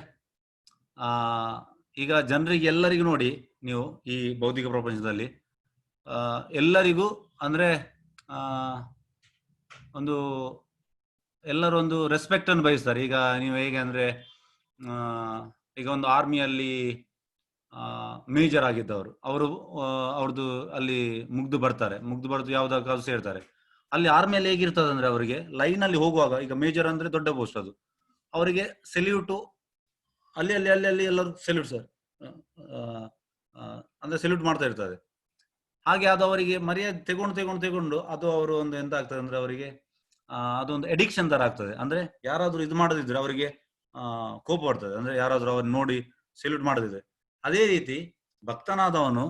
ಈಗ ಜನರಿಗೆ ಎಲ್ಲರಿಗೂ ನೋಡಿ, ನೀವು ಈ ಭೌತಿಕ ಪ್ರಪಂಚದಲ್ಲಿ ಎಲ್ಲರಿಗೂ ಅಂದ್ರೆ ಎಲ್ಲರೂ ಒಂದು ರೆಸ್ಪೆಕ್ಟ್ ಅನ್ನು ಬಯಸ್ತಾರೆ. ಈಗ ನೀವು ಹೇಗೆ ಅಂದ್ರೆ, ಈಗ ಒಂದು ಆರ್ಮಿಯಲ್ಲಿ ಮೇಜರ್ ಆಗಿದ್ದವರು, ಅವ್ರದ್ದು ಅಲ್ಲಿ ಮುಗ್ದು ಬರ್ದು ಯಾವ್ದಾದ್ರು ಸೇರ್ತಾರೆ. ಅಲ್ಲಿ ಆರ್ಮಿಯಲ್ಲಿ ಹೇಗಿರ್ತದೆ ಅಂದ್ರೆ, ಅವರಿಗೆ ಲೈನ್ ಅಲ್ಲಿ ಹೋಗುವಾಗ, ಈಗ ಮೇಜರ್ ಅಂದ್ರೆ ದೊಡ್ಡ ಪೋಸ್ಟ್, ಅದು ಅವರಿಗೆ ಸೆಲ್ಯೂಟು ಅಲ್ಲಿ ಅಲ್ಲಿ ಅಲ್ಲಿ ಅಲ್ಲಿ ಎಲ್ಲರೂ ಸೆಲ್ಯೂಟ್ ಸರ್ ಅಂದ್ರೆ ಸೆಲ್ಯೂಟ್ ಮಾಡ್ತಾ ಇರ್ತದೆ. ಹಾಗೆ ಅದು ಅವರಿಗೆ ಮರ್ಯಾದೆ ತೆಗೊಂಡು ಅದು ಅವರು ಒಂದು ಎಂತ ಆಗ್ತದೆ ಅಂದ್ರೆ, ಅವರಿಗೆ ಅದೊಂದು ಎಡಿಕ್ಷನ್ ತರ ಆಗ್ತದೆ. ಅಂದ್ರೆ ಯಾರಾದ್ರೂ ಇದು ಮಾಡದಿದ್ರೆ ಅವರಿಗೆ ಕೋಪ ಬರ್ತದೆ. ಅಂದ್ರೆ ಯಾರಾದ್ರೂ ಅವ್ರನ್ನ ನೋಡಿ ಸೆಲ್ಯೂಟ್ ಮಾಡದಿದ್ರೆ. ಅದೇ ರೀತಿ ಭಕ್ತನಾದವನು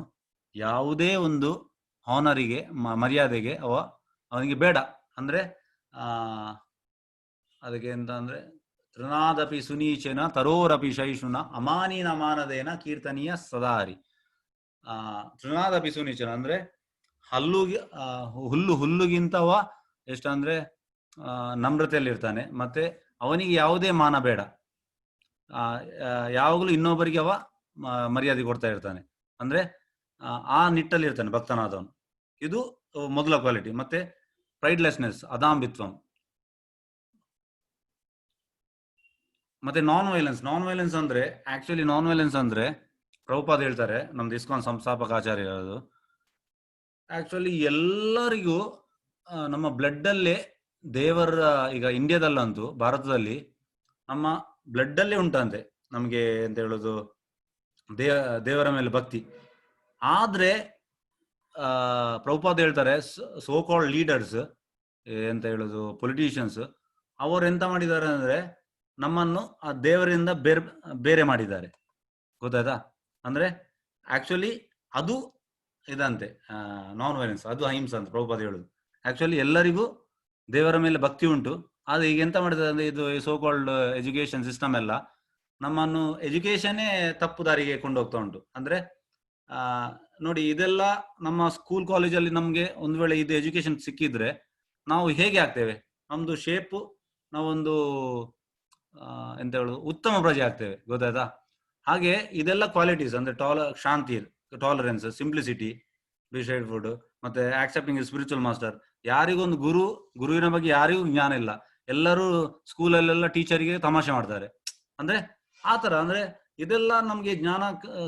ಯಾವುದೇ ಒಂದು ಹಾನರಿಗೆ, ಮರ್ಯಾದೆಗೆ ಅವನಿಗೆ ಬೇಡ. ಅಂದ್ರೆ ಅದಕ್ಕೆ ಎಂತ ಅಂದ್ರೆ, ತೃಣಾದಪಿ ಸುನೀಚನ ತರೋರಪಿ ಶೈಷುನ ಅಮಾನಿನ ಮಾನದೇನ ಕೀರ್ತನೀಯ ಸದಾರಿ. ತೃಣಾದಪಿ ಸುನೀಚನ ಅಂದ್ರೆ ಹುಲ್ಲುಗಿಂತವ ಎಷ್ಟಂದ್ರೆ ನಮ್ರತೆಯಲ್ಲಿ ಇರ್ತಾನೆ. ಮತ್ತೆ ಅವನಿಗೆ ಯಾವುದೇ ಮಾನ ಬೇಡ. ಯಾವಾಗಲೂ ಇನ್ನೊಬ್ಬರಿಗೆ ಮರ್ಯಾದೆ ಕೊಡ್ತಾ ಇರ್ತಾನೆ. ಅಂದ್ರೆ ಆ ನಿಟ್ಟಲ್ಲಿ ಇರ್ತಾನೆ ಭಕ್ತನಾದವನು. ಇದು ಮೊದಲ ಕ್ವಾಲಿಟಿ. ಮತ್ತೆ ಪ್ರೈಡ್ಲೆಸ್ನೆಸ್, ಅದಾಂಬಿತ್ವಂ. ಮತ್ತೆ ನಾನ್ ವೈಲೆನ್ಸ್ ಅಂದ್ರೆ, ಆಕ್ಚುಲಿ ನಾನ್ ವೈಲೆನ್ಸ್ ಅಂದ್ರೆ ಪ್ರಭುಪಾದ ಹೇಳ್ತಾರೆ, ನಮ್ದು ಇಸ್ಕಾನ್ ಸಂಸ್ಥಾಪಕ ಆಚಾರ್ಯರು, ಆಕ್ಚುಲಿ ಎಲ್ಲರಿಗೂ ನಮ್ಮ ಬ್ಲಡ್ ಅಲ್ಲೇ ದೇವರ ಈಗ ಇಂಡಿಯಾದಲ್ಲಂತೂ ಭಾರತದಲ್ಲಿ ನಮ್ಮ ಬ್ಲಡ್ ಅಲ್ಲೇ ಉಂಟಂತೆ ನಮ್ಗೆ ಎಂತ ಹೇಳೋದು ದೇವರ ಮೇಲೆ ಭಕ್ತಿ. ಆದ್ರೆ ಪ್ರಭುಪಾದ ಹೇಳ್ತಾರೆ ಸೋ ಕಾಲ್ಡ್ ಲೀಡರ್ಸ್ ಎಂತ ಹೇಳೋದು ಪೊಲಿಟಿಷಿಯನ್ಸ್ ಅವರು ಎಂತ ಮಾಡಿದ್ದಾರೆ ಅಂದ್ರೆ ನಮ್ಮನ್ನು ಆ ದೇವರಿಂದ ಬೇರೆ ಮಾಡಿದ್ದಾರೆ. ಗೊತ್ತಾಯ್ತಾ? ಅಂದ್ರೆ ಆಕ್ಚುಲಿ ಅದು ಇದಂತೆ ನಾನ್ ವೈಲೆನ್ಸ್, ಅದು ಅಹಿಂಸೆ ಅಂತ ಪ್ರಭುಪಾದ ಹೇಳುದು. ಆಕ್ಚುಲಿ ಎಲ್ಲರಿಗೂ ದೇವರ ಮೇಲೆ ಭಕ್ತಿ ಉಂಟು. ಆದ್ರೆ ಈಗ ಎಂತ ಮಾಡಿದ್ದಾರೆ ಅಂದ್ರೆ ಇದು ಸೋ ಕಾಲ್ಡ್ ಎಜುಕೇಶನ್ ಸಿಸ್ಟಮ್ ಎಲ್ಲ ನಮ್ಮನ್ನು ಎಜುಕೇಶನ್ನೇ ತಪ್ಪು ದಾರಿಗೆ ಕೊಂಡೋಗ್ತಾ ಉಂಟು. ಅಂದ್ರೆ ನೋಡಿ, ಇದೆಲ್ಲ ನಮ್ಮ ಸ್ಕೂಲ್ ಕಾಲೇಜಲ್ಲಿ ನಮ್ಗೆ ಒಂದು ವೇಳೆ ಇದು ಎಜುಕೇಶನ್ ಸಿಕ್ಕಿದ್ರೆ ನಾವು ಹೇಗೆ ಆಗ್ತೇವೆ, ನಮ್ದು ಶೇಪ್ ನಾವೊಂದು ಎಂತ ಹೇಳುದು ಉತ್ತಮ ಪ್ರಜೆ ಆಗ್ತೇವೆ. ಗೊತ್ತಾಯ್ತಾ? ಹಾಗೆ ಇದೆಲ್ಲ ಕ್ವಾಲಿಟೀಸ್ ಅಂದ್ರೆ ಶಾಂತಿ, ಟಾಲರೆನ್ಸ್, ಸಿಂಪ್ಲಿಸಿಟಿ, ಡಿಸೈಡ್ ಫುಡ್, ಮತ್ತೆ ಆಕ್ಸೆಪ್ಟಿಂಗ್ ಸ್ಪಿರಿಚುವಲ್ ಮಾಸ್ಟರ್. ಯಾರಿಗೊಂದು ಗುರುವಿನ ಬಗ್ಗೆ ಯಾರಿಗೂ ಜ್ಞಾನ ಇಲ್ಲ, ಎಲ್ಲರೂ ಸ್ಕೂಲಲ್ಲೆಲ್ಲ ಟೀಚರ್ಗೆ ತಮಾಷೆ ಮಾಡ್ತಾರೆ. ಅಂದ್ರೆ ಆತರ ಅಂದ್ರೆ ಇದೆಲ್ಲ ನಮ್ಗೆ ಜ್ಞಾನ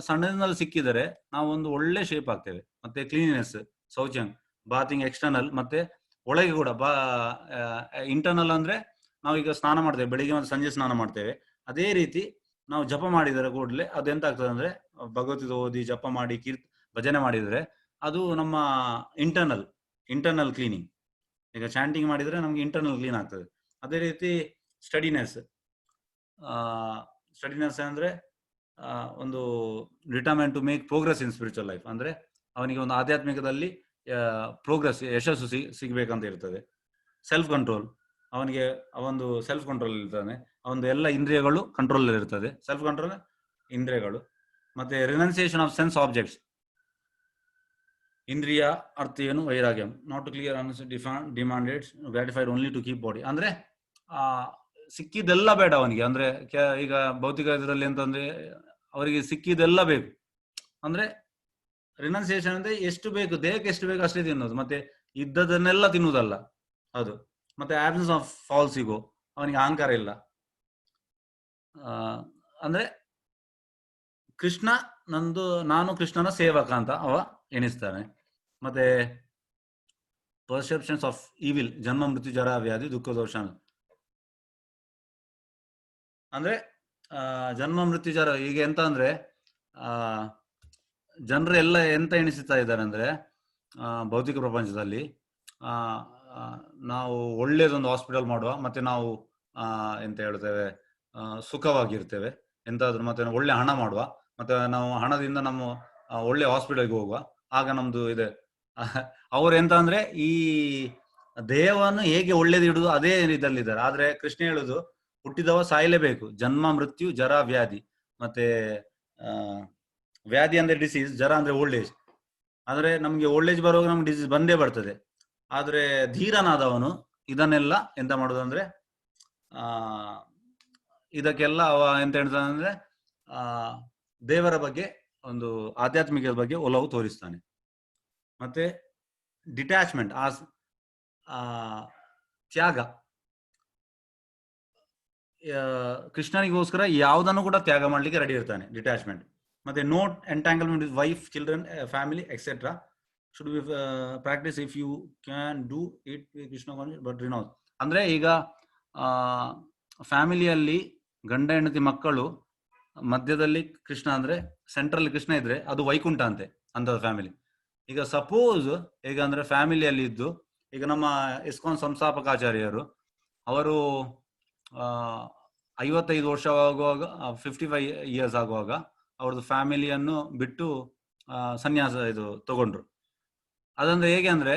ಸಣ್ಣದಿನಲ್ಲಿ ಸಿಕ್ಕಿದರೆ ನಾವು ಒಂದು ಒಳ್ಳೆ ಶೇಪ್ ಆಗ್ತೇವೆ. ಮತ್ತೆ ಕ್ಲೀನಿನೆಸ್, ಶೌಚಂ, ಬಾತಿಂಗ್ ಎಕ್ಸ್ಟರ್ನಲ್, ಮತ್ತೆ ಒಳಗೆ ಕೂಡ ಇಂಟರ್ನಲ್ ಅಂದ್ರೆ ನಾವೀಗ ಸ್ನಾನ ಮಾಡ್ತೇವೆ, ಬೆಳಿಗ್ಗೆ ಮತ್ತು ಸಂಜೆ ಸ್ನಾನ ಮಾಡ್ತೇವೆ. ಅದೇ ರೀತಿ ನಾವು ಜಪ ಮಾಡಿದರೆ ಕೂಡಲೇ ಅದು ಎಂತ ಆಗ್ತದೆ ಅಂದ್ರೆ ಭಗವದ್ಗೀತೆ ಓದಿ ಜಪ ಮಾಡಿ ಭಜನೆ ಮಾಡಿದರೆ ಅದು ನಮ್ಮ ಇಂಟರ್ನಲ್ ಕ್ಲೀನಿಂಗ್. ಈಗ ಚಾಂಟಿಂಗ್ ಮಾಡಿದ್ರೆ ನಮ್ಗೆ ಇಂಟರ್ನಲ್ ಕ್ಲೀನ್ ಆಗ್ತದೆ. ಅದೇ ರೀತಿ ಸ್ಟಡಿನೆಸ್ ಅಂದ್ರೆ ಒಂದು determent to make progress in spiritual life. ಅಂದ್ರೆ ಅವನಿಗೆ ಒಂದು ಆಧ್ಯಾತ್ಮಿಕದಲ್ಲಿ ಪ್ರೋಗ್ರೆಸ್, ಯಶಸ್ಸು ಸಿಗ್ಬೇಕಂತ ಇರ್ತದೆ. ಸೆಲ್ಫ್ ಕಂಟ್ರೋಲ್, ಅವನಿಗೆ ಅವೊಂದು ಸೆಲ್ಫ್ ಕಂಟ್ರೋಲ್ ಇರ್ತಾನೆ, ಅವೊಂದು ಎಲ್ಲ ಇಂದ್ರಿಯಗಳು ಕಂಟ್ರೋಲ್ ಇರ್ತದೆ. ಸೆಲ್ಫ್ ಕಂಟ್ರೋಲ್ ಇಂದ್ರಿಯಗಳು. ಮತ್ತೆ ರಿನನ್ಸಿಯೇಷನ್ ಆಫ್ ಸೆನ್ಸ್ ಆಬ್ಜೆಕ್ಟ್ಸ್, ಇಂದ್ರಿಯ ಅರ್ಥ ಏನು ವೈರಾಗ್ಯಂ, not clear demanded gratified only to keep body. ಅಂದ್ರೆ ಸಿಕ್ಕಿದೆಲ್ಲ ಬೇಡ ಅವನಿಗೆ. ಅಂದ್ರೆ ಈಗ ಭೌತಿಕ ಇದರಲ್ಲಿ ಅಂತಂದ್ರೆ ಅವರಿಗೆ ಸಿಕ್ಕಿದೆಲ್ಲ ಬೇಕು. ಅಂದ್ರೆ ರಿನನ್ಸಿಯೇಷನ್ ಅಂದ್ರೆ ಎಷ್ಟು ಬೇಕು, ದೇಹಕ್ಕೆ ಎಷ್ಟು ಬೇಕು ಅಷ್ಟೇ ತಿನ್ನೋದು, ಮತ್ತೆ ಇದ್ದದನ್ನೆಲ್ಲ ತಿನ್ನುವುದಲ್ಲ ಅದು. ಮತ್ತೆ ಆಬ್ಸೆನ್ಸ್ ಆಫ್ ಫಾಲ್ಸ್ ಈಗೋ, ಅವನಿಗೆ ಅಹಂಕಾರ ಇಲ್ಲ. ಅಂದ್ರೆ ಕೃಷ್ಣ ನಾನು ಕೃಷ್ಣನ ಸೇವಕ ಅಂತ ಅವ ಎಣಿಸ್ತಾನೆ. ಮತ್ತೆ ಪರ್ಸೆಪ್ಷನ್ಸ್ ಆಫ್ ಈವಿಲ್, ಜನ್ಮ ಮೃತ್ಯು ಜರ ವ್ಯಾಧಿ ದುಃಖ ದೋಷ. ಅಂದ್ರೆ ಜನ್ಮ ಮೃತ್ಯು ಜರ ಈಗ ಎಂತ ಅಂದ್ರೆ ಜನರು ಎಲ್ಲ ಎಂತ ಎಣಿಸ್ತಾ ಇದ್ದಾರೆ ಅಂದ್ರೆ ಭೌತಿಕ ಪ್ರಪಂಚದಲ್ಲಿ ನಾವು ಒಳ್ಳೇದೊಂದು ಹಾಸ್ಪಿಟಲ್ ಮಾಡುವ, ಮತ್ತೆ ನಾವು ಎಂತ ಹೇಳ್ತೇವೆ ಸುಖವಾಗಿರ್ತೇವೆ ಎಂತಾದ್ರು, ಮತ್ತೆ ಒಳ್ಳೆ ಹಣ ಮಾಡುವ, ಮತ್ತೆ ನಾವು ಹಣದಿಂದ ನಮ್ಮ ಒಳ್ಳೆ ಹಾಸ್ಪಿಟಲ್ಗೆ ಹೋಗುವ, ಆಗ ನಮ್ದು ಇದೆ. ಅವ್ರು ಎಂತ ಅಂದ್ರೆ ಈ ದೇಹವನ್ನು ಹೇಗೆ ಒಳ್ಳೇದಿಡುದು ಅದೇ ಇದಲ್ಲಿದ್ದಾರೆ. ಆದ್ರೆ ಕೃಷ್ಣ ಹೇಳುದು ಹುಟ್ಟಿದವ ಸಾಯಲೇಬೇಕು, ಜನ್ಮ ಮೃತ್ಯು ಜರ ವ್ಯಾಧಿ. ಮತ್ತೆ ವ್ಯಾಧಿ ಅಂದ್ರೆ ಡಿಸೀಸ್, ಜರ ಅಂದ್ರೆ ಓಲ್ಡ್ ಏಜ್. ಅಂದ್ರೆ ನಮ್ಗೆ ಓಲ್ಡ್ ಏಜ್ ಬರುವಾಗ ನಮ್ಗೆ ಡಿಸೀಸ್ ಬಂದೇ ಬರ್ತದೆ. ಆದ್ರೆ ಧೀರನಾದವನು ಇದನ್ನೆಲ್ಲ ಎಂತ ಮಾಡುದು ಅಂದ್ರೆ ಇದಕ್ಕೆಲ್ಲ ಅವ ಎಂತ ಹೇಳ್ತಾನೆ ಅಂದ್ರೆ ದೇವರ ಬಗ್ಗೆ, ಒಂದು ಆಧ್ಯಾತ್ಮಿಕದ ಬಗ್ಗೆ ಒಲವು ತೋರಿಸ್ತಾನೆ. ಮತ್ತೆ ಡಿಟ್ಯಾಚ್ಮೆಂಟ್, ತ್ಯಾಗ. ಕೃಷ್ಣನಿಗೋಸ್ಕರ ಯಾವುದನ್ನು ಕೂಡ ತ್ಯಾಗ ಮಾಡ್ಲಿಕ್ಕೆ ರೆಡಿ ಇರ್ತಾನೆ, ಡಿಟ್ಯಾಚ್ಮೆಂಟ್. ಮತ್ತೆ note entanglement with wife, children, family etcetera should be practice if you can do it with Krishna consciousness but renounce. ಅಂದ್ರೆ ಈಗ ಫ್ಯಾಮಿಲಿಯಲ್ಲಿ ಗಂಡ ಹೆಂಡತಿ ಮಕ್ಕಳು ಮಧ್ಯದಲ್ಲಿ ಕೃಷ್ಣ ಅಂದ್ರೆ ಸೆಂಟ್ರಲ್ ಕೃಷ್ಣ ಇದ್ರೆ ಅದು ವೈಕುಂಠ ಅಂತೆ ಅಂತ ಫ್ಯಾಮಿಲಿ. ಈಗ ಸಪೋಸ್ ಈಗ ಅಂದ್ರೆ ಫ್ಯಾಮಿಲಿಯಲ್ಲಿ ಇದ್ದು ಈಗ ನಮ್ಮ ಇಸ್ಕಾನ್ ಸಂಸ್ಥಾಪಕಾಚಾರ್ಯರು ಅವರು 55 ವರ್ಷ ಆಗುವಾಗ 55 years ಆಗುವಾಗ ಅವ್ರದ್ದು ಫ್ಯಾಮಿಲಿಯನ್ನು ಬಿಟ್ಟು ಸನ್ಯಾಸ ಇದು ತಗೊಂಡ್ರು. ಅದಂದ್ರೆ ಹೇಗೆ ಅಂದ್ರೆ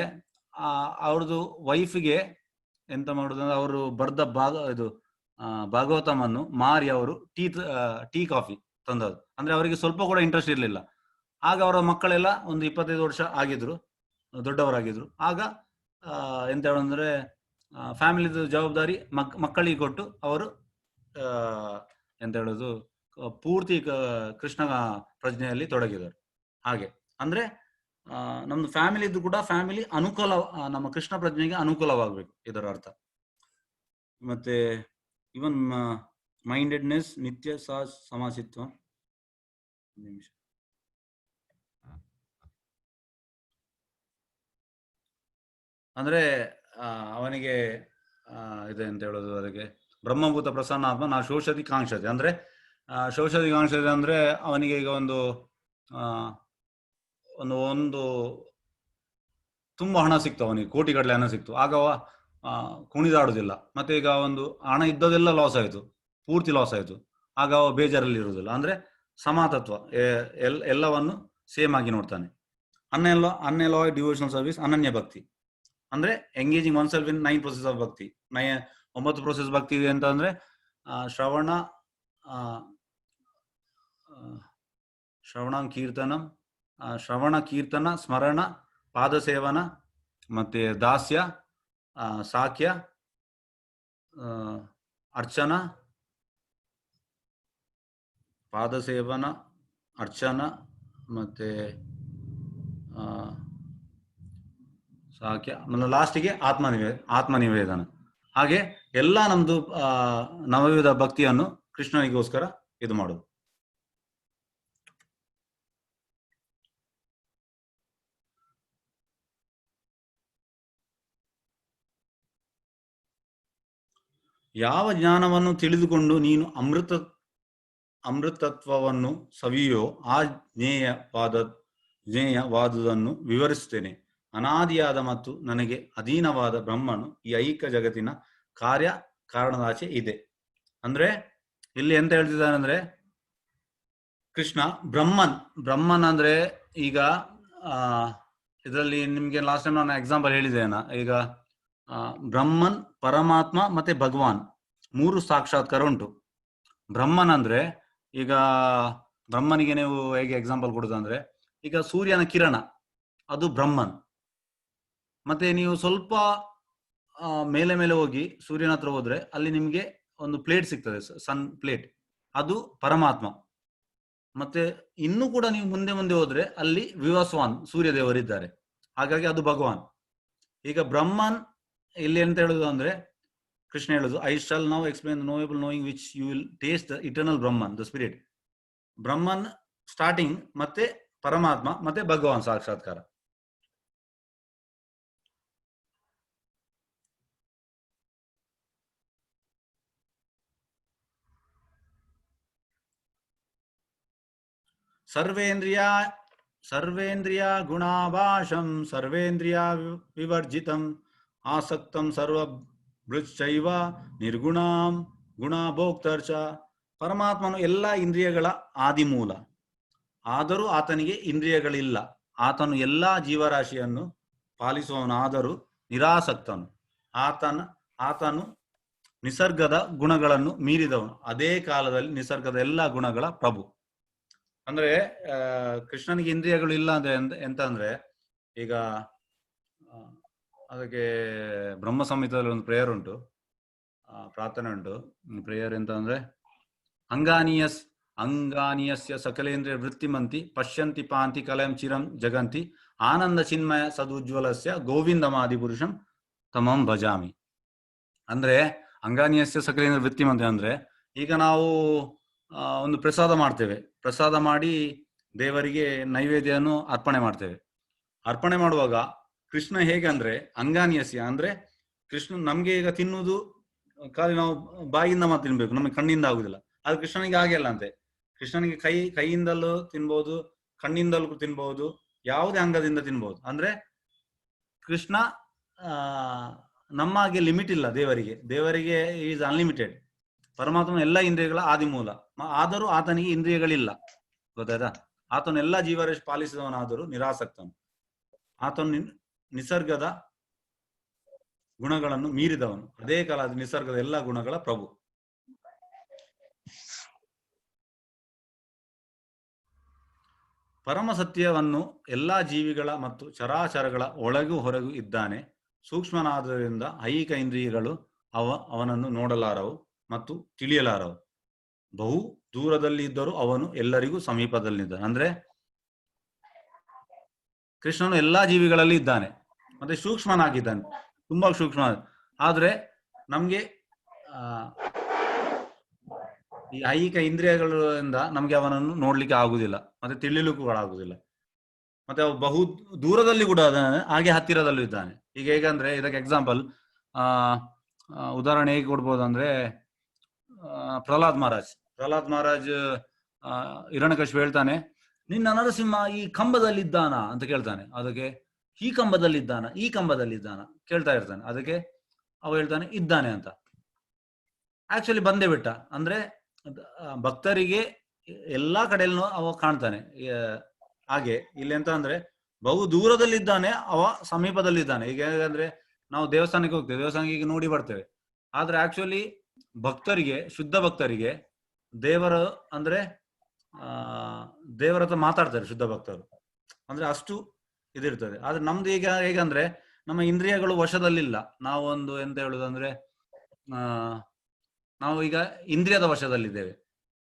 ಅವ್ರದ್ದು ವೈಫ್ಗೆ ಎಂತ ಮಾಡುದಂದ್ರೆ ಅವರು ಬರ್ದ ಭಾಗವತಮನ್ನು ಮಾರಿ ಅವರು ಟೀ ಕಾಫಿ ತಂದದ್ದು. ಅಂದ್ರೆ ಅವರಿಗೆ ಸ್ವಲ್ಪ ಕೂಡ ಇಂಟ್ರೆಸ್ಟ್ ಇರ್ಲಿಲ್ಲ. ಆಗ ಅವರ ಮಕ್ಕಳೆಲ್ಲ ಒಂದು 25 ವರ್ಷ ಆಗಿದ್ರು, ದೊಡ್ಡವರಾಗಿದ್ರು. ಆಗ ಎಂತ ಹೇಳಂದ್ರೆ ಫ್ಯಾಮಿಲಿದು ಜವಾಬ್ದಾರಿ ಮಕ್ಕಳಿಗೆ ಕೊಟ್ಟು ಅವರು ಎಂತ ಹೇಳೋದು ಪೂರ್ತಿ ಕೃಷ್ಣ ಪ್ರಜ್ಞೆಯಲ್ಲಿ ತೊಡಗಿದರು. ಹಾಗೆ ಅಂದ್ರೆ ನಮ್ದು ಫ್ಯಾಮಿಲಿ ಇದ್ದು ಕೂಡ ಫ್ಯಾಮಿಲಿ ಅನುಕೂಲ, ನಮ್ಮ ಕೃಷ್ಣ ಪ್ರಜ್ಞೆಗೆ ಅನುಕೂಲವಾಗಬೇಕು ಇದರ ಅರ್ಥ. ಮತ್ತೆ ಇವನ್ ಮೈಂಡೆಡ್ನೆಸ್, ನಿತ್ಯ ಸಮಾಸಿತ್ವ. ನಿಮಿಷ. ಅಂದ್ರೆ ಅವನಿಗೆ ಇದೆ ಅಂತ ಹೇಳೋದು ಅದಕ್ಕೆ ಬ್ರಹ್ಮಭೂತ ಪ್ರಸನ್ನಾತ್ಮ ನಾ ಶೋಷತಿ ಕಾಂಕ್ಷತೆ ಅಂದ್ರೆ ಶೋಷತಿ ಕಾಂಕ್ಷತೆ ಅಂದ್ರೆ ಅವನಿಗೆ ಈಗ ಒಂದು ಒಂದು ತುಂಬಾ ಹಣ ಸಿಕ್ತು, ಅವನಿಗೆ ಕೋಟಿಗಟ್ಟಲೆ ಹಣ ಸಿಕ್ತು, ಆಗ ಅವ ಕುಣಿದಾಡುದಿಲ್ಲ. ಮತ್ತೆ ಈಗ ಒಂದು ಹಣ ಇದ್ದದೆಲ್ಲ ಲಾಸ್ ಆಯ್ತು, ಪೂರ್ತಿ ಲಾಸ್ ಆಯ್ತು, ಆಗ ಅವ ಬೇಜಾರಲ್ಲಿ ಇರುವುದಿಲ್ಲ. ಅಂದ್ರೆ ಸಮಾತತ್ವ, ಎಲ್ಲವನ್ನು ಸೇಮ್ ಆಗಿ ನೋಡ್ತಾನೆ. ಅನ್ಎಲಾಯ್ ಡಿವೋಷನಲ್ ಸರ್ವಿಸ್, ಅನನ್ಯ ಭಕ್ತಿ ಅಂದ್ರೆ engaging one self in 9 process of ಭಕ್ತಿ. 9 ಪ್ರೊಸೆಸ್ ಭಕ್ತಿ ಇದೆ ಅಂತ ಅಂದ್ರೆ ಶ್ರವಣ ಕೀರ್ತನ ಸ್ಮರಣ ಪಾದಸೇವನ ಮತ್ತೆ ದಾಸ್ಯ ಸಾಕ್ಯ ಅರ್ಚನ ಪಾದಸೇವನ ಅರ್ಚನ ಮತ್ತೆ ಸಾಕ್ಯ ಲಾಸ್ಟಿಗೆ ಆತ್ಮನಿವೇದನ. ಹಾಗೆ ಎಲ್ಲ ನಮ್ದು ನವವಿಧ ಭಕ್ತಿಯನ್ನು ಕೃಷ್ಣನಿಗೋಸ್ಕರ ಇದು ಮಾಡುದು. ಯಾವ ಜ್ಞಾನವನ್ನು ತಿಳಿದುಕೊಂಡು ನೀನು ಅಮೃತತ್ವವನ್ನು ಸವಿಯೋ ಆ ಜ್ಞೇಯವಾದುದನ್ನು ವಿವರಿಸುತ್ತೇನೆ. ಅನಾದಿಯಾದ ಮತ್ತು ನನಗೆ ಅಧೀನವಾದ ಬ್ರಹ್ಮನು ಈ ಐಕ ಜಗತ್ತಿನ ಕಾರ್ಯ ಕಾರಣದಾಚೆ ಇದೆ. ಅಂದ್ರೆ ಇಲ್ಲಿ ಎಂತ ಹೇಳ್ತಿದ್ದಾನೆ ಅಂದ್ರೆ ಕೃಷ್ಣ ಬ್ರಹ್ಮನ್ ಅಂದ್ರೆ ಈಗ ಇದರಲ್ಲಿ ನಿಮ್ಗೆ ಲಾಸ್ಟ್ ಟೈಮ್ ನಾನು ಎಕ್ಸಾಂಪಲ್ ಹೇಳಿದ್ದೇನ, ಈಗ ಬ್ರಹ್ಮನ್, ಪರಮಾತ್ಮ ಮತ್ತೆ ಭಗವಾನ್ 3 ಸಾಕ್ಷಾತ್ಕಾರ ಉಂಟು. ಬ್ರಹ್ಮನ್ ಅಂದ್ರೆ ಈಗ ಬ್ರಹ್ಮನಿಗೆ ನೀವು ಹೇಗೆ ಎಕ್ಸಾಂಪಲ್ ಕೊಡುದಂದ್ರೆ, ಈಗ ಸೂರ್ಯನ ಕಿರಣ ಅದು ಬ್ರಹ್ಮನ್. ಮತ್ತೆ ನೀವು ಸ್ವಲ್ಪ ಮೇಲೆ ಹೋಗಿ ಸೂರ್ಯನ ಹತ್ರ ಹೋದ್ರೆ ಅಲ್ಲಿ ನಿಮ್ಗೆ ಒಂದು ಪ್ಲೇಟ್ ಸಿಗ್ತದೆ, ಸನ್ ಪ್ಲೇಟ್, ಅದು ಪರಮಾತ್ಮ. ಮತ್ತೆ ಇನ್ನೂ ಕೂಡ ನೀವು ಮುಂದೆ ಹೋದ್ರೆ ಅಲ್ಲಿ ವಿವಸ್ವಾನ್ ಸೂರ್ಯದೇವರಿದ್ದಾರೆ, ಹಾಗಾಗಿ ಅದು ಭಗವಾನ್. ಈಗ ಬ್ರಹ್ಮನ್ ಇಲ್ಲಿ ಎಂತ ಹೇಳುದು ಅಂದ್ರೆ ಕೃಷ್ಣ ಹೇಳುದು, I shall now explain the knowable knowing which you will taste the eternal Brahman, the spirit. Brahman starting, ಮತ್ತೆ ಪರಮಾತ್ಮ, ಮತ್ತೆ ಭಗವಾನ್ ಸಾಕ್ಷಾತ್ಕಾರ. ಸರ್ವೇಂದ್ರಿಯ ಗುಣಾಭಾಷಂ ಸರ್ವೇಂದ್ರಿಯ ವಿವರ್ಜಿತಂ ಆಸಕ್ತಂ ಸರ್ವಭೃಶ್ಚೈವ ನಿರ್ಗುಣಾಂ ಗುಣಭೋಕ್ತರ್ಚ. ಪರಮಾತ್ಮನು ಎಲ್ಲ ಇಂದ್ರಿಯಗಳ ಆದಿಮೂಲ, ಆದರೂ ಆತನಿಗೆ ಇಂದ್ರಿಯಗಳಿಲ್ಲ. ಆತನು ಎಲ್ಲಾ ಜೀವರಾಶಿಯನ್ನು ಪಾಲಿಸುವವನಾದರೂ ನಿರಾಸಕ್ತನು. ಆತನು ನಿಸರ್ಗದ ಗುಣಗಳನ್ನು ಮೀರಿದವನು, ಅದೇ ಕಾಲದಲ್ಲಿ ನಿಸರ್ಗದ ಎಲ್ಲ ಗುಣಗಳ ಪ್ರಭು. ಅಂದ್ರೆ ಕೃಷ್ಣನಿಗೆ ಇಂದ್ರಿಯಗಳು ಇಲ್ಲ ಅಂದ್ರೆ ಎಂತ ಅಂದ್ರೆ, ಈಗ ಅದಕ್ಕೆ ಬ್ರಹ್ಮ ಸಂಹಿತದಲ್ಲಿ ಒಂದು ಪ್ರೇಯರ್ ಉಂಟು, ಪ್ರಾರ್ಥನೆ ಉಂಟು. ಪ್ರೇಯರ್ ಎಂತ ಅಂದ್ರೆ, ಅಂಗಾನಿಯಸ್ಯ ಸಕಲೇಂದ್ರಿಯ ವೃತ್ತಿಮಂತಿ ಪಶ್ಯಂತಿ ಪಾಂತಿ ಕಲಯಂ ಚಿರಂ ಜಗಂತಿ ಆನಂದ ಚಿನ್ಮಯ ಸದುಜ್ವಲಸ್ಯ ಗೋವಿಂದಮಾದಿ ಪುರುಷಂ ತಮಂ ಭಜಾಮಿ. ಅಂದ್ರೆ ಅಂಗಾನಿಯಸ್ಯ ಸಕಲೇಂದ್ರಿಯ ವೃತ್ತಿಮಂತಿ ಅಂದ್ರೆ, ಈಗ ನಾವು ಒಂದು ಪ್ರಸಾದ ಮಾಡ್ತೇವೆ, ಪ್ರಸಾದ ಮಾಡಿ ದೇವರಿಗೆ ನೈವೇದ್ಯವನ್ನು ಅರ್ಪಣೆ ಮಾಡ್ತೇವೆ. ಅರ್ಪಣೆ ಮಾಡುವಾಗ ಕೃಷ್ಣ ಹೇಗೆ ಅಂದ್ರೆ ಅಂಗಾನಿಯಸ್ಯ ಅಂದ್ರೆ ಕೃಷ್ಣ ನಮ್ಗೆ ಈಗ ತಿನ್ನುವುದು ಖಾಲಿ ನಾವು ಬಾಯಿಯಿಂದ ಮಾತ್ರ ತಿನ್ಬೇಕು, ನಮಗೆ ಕಣ್ಣಿಂದ ಆಗುದಿಲ್ಲ. ಅದು ಕೃಷ್ಣನಿಗೆ ಹಾಗೆಲ್ಲ ಅಂತೆ. ಕೃಷ್ಣನಿಗೆ ಕೈಯಿಂದಲೂ ತಿನ್ಬಹುದು, ಕಣ್ಣಿಂದಲೂ ತಿನ್ಬಹುದು, ಯಾವುದೇ ಅಂಗದಿಂದ ತಿನ್ಬಹುದು. ಅಂದ್ರೆ ಕೃಷ್ಣ ನಮ್ಮ ಹಾಗೆ ಲಿಮಿಟ್ ಇಲ್ಲ ದೇವರಿಗೆ ಈಸ್ ಅನ್ಲಿಮಿಟೆಡ್. ಪರಮಾತ್ಮನ ಎಲ್ಲ ಇಂದ್ರಿಯಗಳ ಆದಿಮೂಲ, ಆದರೂ ಆತನಿಗೆ ಇಂದ್ರಿಯಗಳಿಲ್ಲ, ಗೊತ್ತಾಯ್ತಾ? ಆತನು ಎಲ್ಲ ಜೀವರಾಶಿ ಪಾಲಿಸಿದವನಾದರೂ ನಿರಾಸಕ್ತನು. ಆತನು ನಿಸರ್ಗದ ಗುಣಗಳನ್ನು ಮೀರಿದವನು, ಅದೇ ಕಾಲ ನಿಸರ್ಗದ ಎಲ್ಲ ಗುಣಗಳ ಪ್ರಭು. ಪರಮ ಸತ್ಯವನ್ನು ಎಲ್ಲಾ ಜೀವಿಗಳ ಮತ್ತು ಚರಾಚರಗಳ ಒಳಗೂ ಹೊರಗೂ ಇದ್ದಾನೆ. ಸೂಕ್ಷ್ಮನಾದ್ದರಿಂದ ಐಹಿಕ ಇಂದ್ರಿಯಗಳು ಅವನನ್ನು ನೋಡಲಾರವು ಮತ್ತು ತಿಳಿಯಲಾರವು. ಬಹು ದೂರದಲ್ಲಿ ಇದ್ದರೂ ಅವನು ಎಲ್ಲರಿಗೂ ಸಮೀಪದಲ್ಲಿದ್ದಾನೆ. ಅಂದ್ರೆ ಕೃಷ್ಣನು ಎಲ್ಲಾ ಜೀವಿಗಳಲ್ಲಿ ಇದ್ದಾನೆ, ಮತ್ತೆ ಸೂಕ್ಷ್ಮನಾಗಿದ್ದಾನೆ, ತುಂಬಾ ಸೂಕ್ಷ್ಮ. ಆದ್ರೆ ನಮ್ಗೆ ಈ ಐಹಿಕ ಇಂದ್ರಿಯಗಳಿಂದ ನಮ್ಗೆ ಅವನನ್ನು ನೋಡ್ಲಿಕ್ಕೆ ಆಗುದಿಲ್ಲ, ಮತ್ತೆ ತಿಳಿಲಿಕ್ಕೂ ಕೂಡ ಆಗುದಿಲ್ಲ. ಮತ್ತೆ ಅವ ಬಹು ದೂರದಲ್ಲಿ ಕೂಡ ಹಾಗೆ ಹತ್ತಿರದಲ್ಲೂ ಇದ್ದಾನೆ. ಈಗ ಹೇಗಂದ್ರೆ ಇದಕ್ಕೆ ಎಕ್ಸಾಂಪಲ್, ಉದಾಹರಣೆ ಹೇಗೆ ಕೊಡ್ಬೋದು ಅಂದ್ರೆ ಪ್ರಹ್ಲಾದ್ ಮಹಾರಾಜ್ ಹಿರಣ್ಯಕಶಿಪು ಹೇಳ್ತಾನೆ, ನಿನ್ನ ನರಸಿಂಹ ಈ ಕಂಬದಲ್ಲಿದ್ದಾನ ಅಂತ ಕೇಳ್ತಾನೆ. ಅದಕ್ಕೆ ಈ ಕಂಬದಲ್ಲಿದ್ದಾನ ಕೇಳ್ತಾ ಇರ್ತಾನೆ. ಅದಕ್ಕೆ ಅವ ಹೇಳ್ತಾನೆ ಇದ್ದಾನೆ ಅಂತ. ಆಕ್ಚುಲಿ ಬಂದೇ ಬಿಟ್ಟ. ಅಂದ್ರೆ ಭಕ್ತರಿಗೆ ಎಲ್ಲಾ ಕಡೆಯಲ್ಲೂ ಅವ ಕಾಣ್ತಾನೆ. ಹಾಗೆ ಇಲ್ಲಿ ಎಂತ ಅಂದ್ರೆ ಬಹು ದೂರದಲ್ಲಿದ್ದಾನೆ, ಅವ ಸಮೀಪದಲ್ಲಿದ್ದಾನೆ. ಈಗ ಹೇಗಂದ್ರೆ ನಾವು ದೇವಸ್ಥಾನಕ್ಕೆ ಹೋಗ್ತೇವೆ, ದೇವಸ್ಥಾನಕ್ಕೆ ನೋಡಿ ಬರ್ತೇವೆ. ಆದ್ರೆ ಆಕ್ಚುಲಿ ಭಕ್ತರಿಗೆ, ಶುದ್ಧ ಭಕ್ತರಿಗೆ ದೇವರು ಅಂದ್ರೆ ದೇವರ ಹತ್ರ ಮಾತಾಡ್ತಾರೆ ಶುದ್ಧ ಭಕ್ತರು. ಅಂದ್ರೆ ಅಷ್ಟು ಇದಿರ್ತದೆ. ಆದ್ರೆ ನಮ್ದು ಈಗ ಹೇಗಂದ್ರೆ ನಮ್ಮ ಇಂದ್ರಿಯಗಳು ವಶದಲ್ಲಿಲ್ಲ. ನಾವೊಂದು ಎಂತ ಹೇಳುದಂದ್ರೆ ನಾವು ಈಗ ಇಂದ್ರಿಯದ ವಶದಲ್ಲಿದ್ದೇವೆ.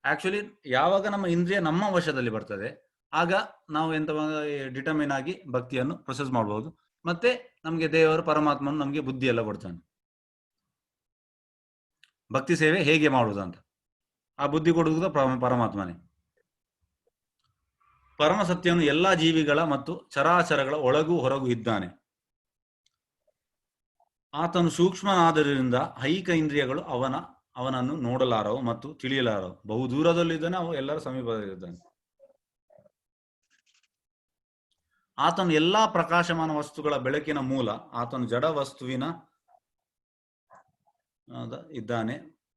ಆಕ್ಚುಲಿ ಯಾವಾಗ ನಮ್ಮ ಇಂದ್ರಿಯ ನಮ್ಮ ವಶದಲ್ಲಿ ಬರ್ತದೆ, ಆಗ ನಾವು ಎಂತ ಡಿಟರ್ಮಿನ್ ಆಗಿ ಭಕ್ತಿಯನ್ನು ಪ್ರೊಸೆಸ್ ಮಾಡಬಹುದು. ಮತ್ತೆ ನಮ್ಗೆ ದೇವರು ಪರಮಾತ್ಮನು ನಮ್ಗೆ ಬುದ್ಧಿ ಎಲ್ಲ ಕೊಡ್ತಾನೆ, ಭಕ್ತಿ ಸೇವೆ ಹೇಗೆ ಮಾಡುವುದಂತ. ಆ ಬುದ್ಧಿ ಕೊಡುವುದು ಪರಮಾತ್ಮನೇ. ಪರಮ ಸತ್ಯನು ಎಲ್ಲಾ ಜೀವಿಗಳ ಮತ್ತು ಚರಾಚರಗಳ ಒಳಗೂ ಹೊರಗೂ ಇದ್ದಾನೆ. ಆತನು ಸೂಕ್ಷ್ಮನಾದ್ದರಿಂದ ಐಹಿಕ ಇಂದ್ರಿಯಗಳು ಅವನನ್ನು ನೋಡಲಾರವು ಮತ್ತು ತಿಳಿಯಲಾರವು. ಬಹು ದೂರದಲ್ಲಿದ್ದಾನೆ, ಅವು ಎಲ್ಲರ ಸಮೀಪದಲ್ಲಿದ್ದಾನೆ. ಆತನು ಎಲ್ಲಾ ಪ್ರಕಾಶಮಾನ ವಸ್ತುಗಳ ಬೆಳಕಿನ ಮೂಲ. ಆತನು ಜಡ ವಸ್ತುವಿನ ಇದ್ದಾನೆ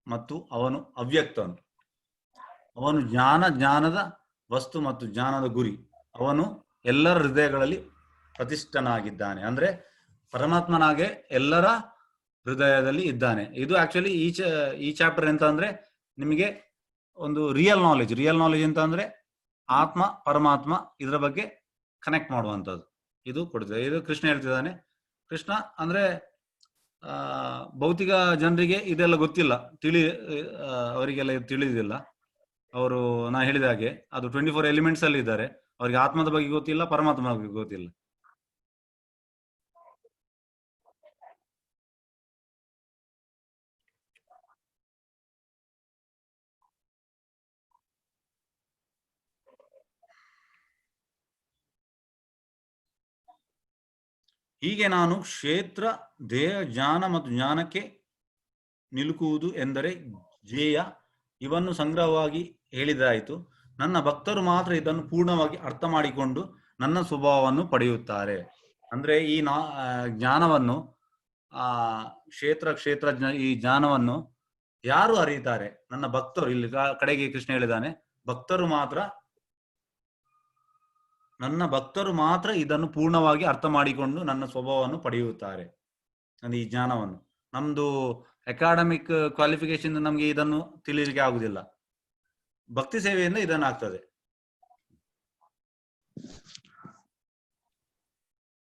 ಮತ್ತು ಅವನು ಅವ್ಯಕ್ತನು. ಅವನು ಜ್ಞಾನದ ವಸ್ತು ಮತ್ತು ಜ್ಞಾನದ ಗುರಿ. ಅವನು ಎಲ್ಲರ ಹೃದಯಗಳಲ್ಲಿ ಪ್ರತಿಷ್ಠನಾಗಿದ್ದಾನೆ. ಅಂದ್ರೆ ಪರಮಾತ್ಮನಾಗೆ ಎಲ್ಲರ ಹೃದಯದಲ್ಲಿ ಇದ್ದಾನೆ. ಇದು ಆಕ್ಚುಲಿ ಈ ಚಾಪ್ಟರ್ ಎಂತ ಅಂದ್ರೆ ನಿಮಗೆ ಒಂದು ರಿಯಲ್ ನಾಲೆಜ್ ಅಂತ ಅಂದ್ರೆ ಆತ್ಮ ಪರಮಾತ್ಮ ಇದರ ಬಗ್ಗೆ ಕನೆಕ್ಟ್ ಮಾಡುವಂಥದ್ದು ಇದು ಕೊಡ್ತದೆ. ಇದು ಕೃಷ್ಣ ಹೇಳ್ತಿದ್ದಾನೆ. ಕೃಷ್ಣ ಅಂದ್ರೆ ಭೌತಿಕ ಜನರಿಗೆ ಇದೆಲ್ಲ ಗೊತ್ತಿಲ್ಲ, ಅವರಿಗೆಲ್ಲ ತಿಳಿದಿಲ್ಲ. ಅವರು ನಾ ಹೇಳಿದ ಹಾಗೆ ಅದು 24 ಎಲಿಮೆಂಟ್ಸ್ ಅಲ್ಲಿ ಇದ್ದಾರೆ. ಅವರಿಗೆ ಆತ್ಮದ ಬಗ್ಗೆ ಗೊತ್ತಿಲ್ಲ, ಪರಮಾತ್ಮನ ಬಗ್ಗೆ ಗೊತ್ತಿಲ್ಲ. ಹೀಗೆ ನಾನು ಕ್ಷೇತ್ರ, ದೇಹ, ಜ್ಞಾನ ಮತ್ತು ಜ್ಞಾನಕ್ಕೆ ನಿಲುಕುವುದು ಎಂದರೆ ಧ್ಯೇಯ, ಇವನ್ನು ಸಂಗ್ರಹವಾಗಿ ಹೇಳಿದಾಯಿತು. ನನ್ನ ಭಕ್ತರು ಮಾತ್ರ ಇದನ್ನು ಪೂರ್ಣವಾಗಿ ಅರ್ಥ ಮಾಡಿಕೊಂಡು ನನ್ನ ಸ್ವಭಾವವನ್ನು ಪಡೆಯುತ್ತಾರೆ. ಅಂದ್ರೆ ಈ ಜ್ಞಾನವನ್ನು ಕ್ಷೇತ್ರ ಈ ಜ್ಞಾನವನ್ನು ಯಾರು ಅರಿಯುತ್ತಾರೆ? ನನ್ನ ಭಕ್ತರು. ಇಲ್ಲಿ ಕಡೆಗೆ ಕೃಷ್ಣ ಹೇಳಿದಾನೆ, ನನ್ನ ಭಕ್ತರು ಮಾತ್ರ ಇದನ್ನು ಪೂರ್ಣವಾಗಿ ಅರ್ಥ ಮಾಡಿಕೊಂಡು ನನ್ನ ಸ್ವಭಾವವನ್ನು ಪಡೆಯುತ್ತಾರೆ. ಅಂದ್ರೆ ಈ ಜ್ಞಾನವನ್ನು ನಮ್ದು ಅಕಾಡೆಮಿಕ್ ಕ್ವಾಲಿಫಿಕೇಶನ್ ನಮ್ಗೆ ಇದನ್ನು ತಿಳಿಯಲಿಕ್ಕೆ ಆಗುದಿಲ್ಲ. ಭಕ್ತಿ ಸೇವೆಯಿಂದ ಇದನ್ನು ಆಗ್ತದೆ.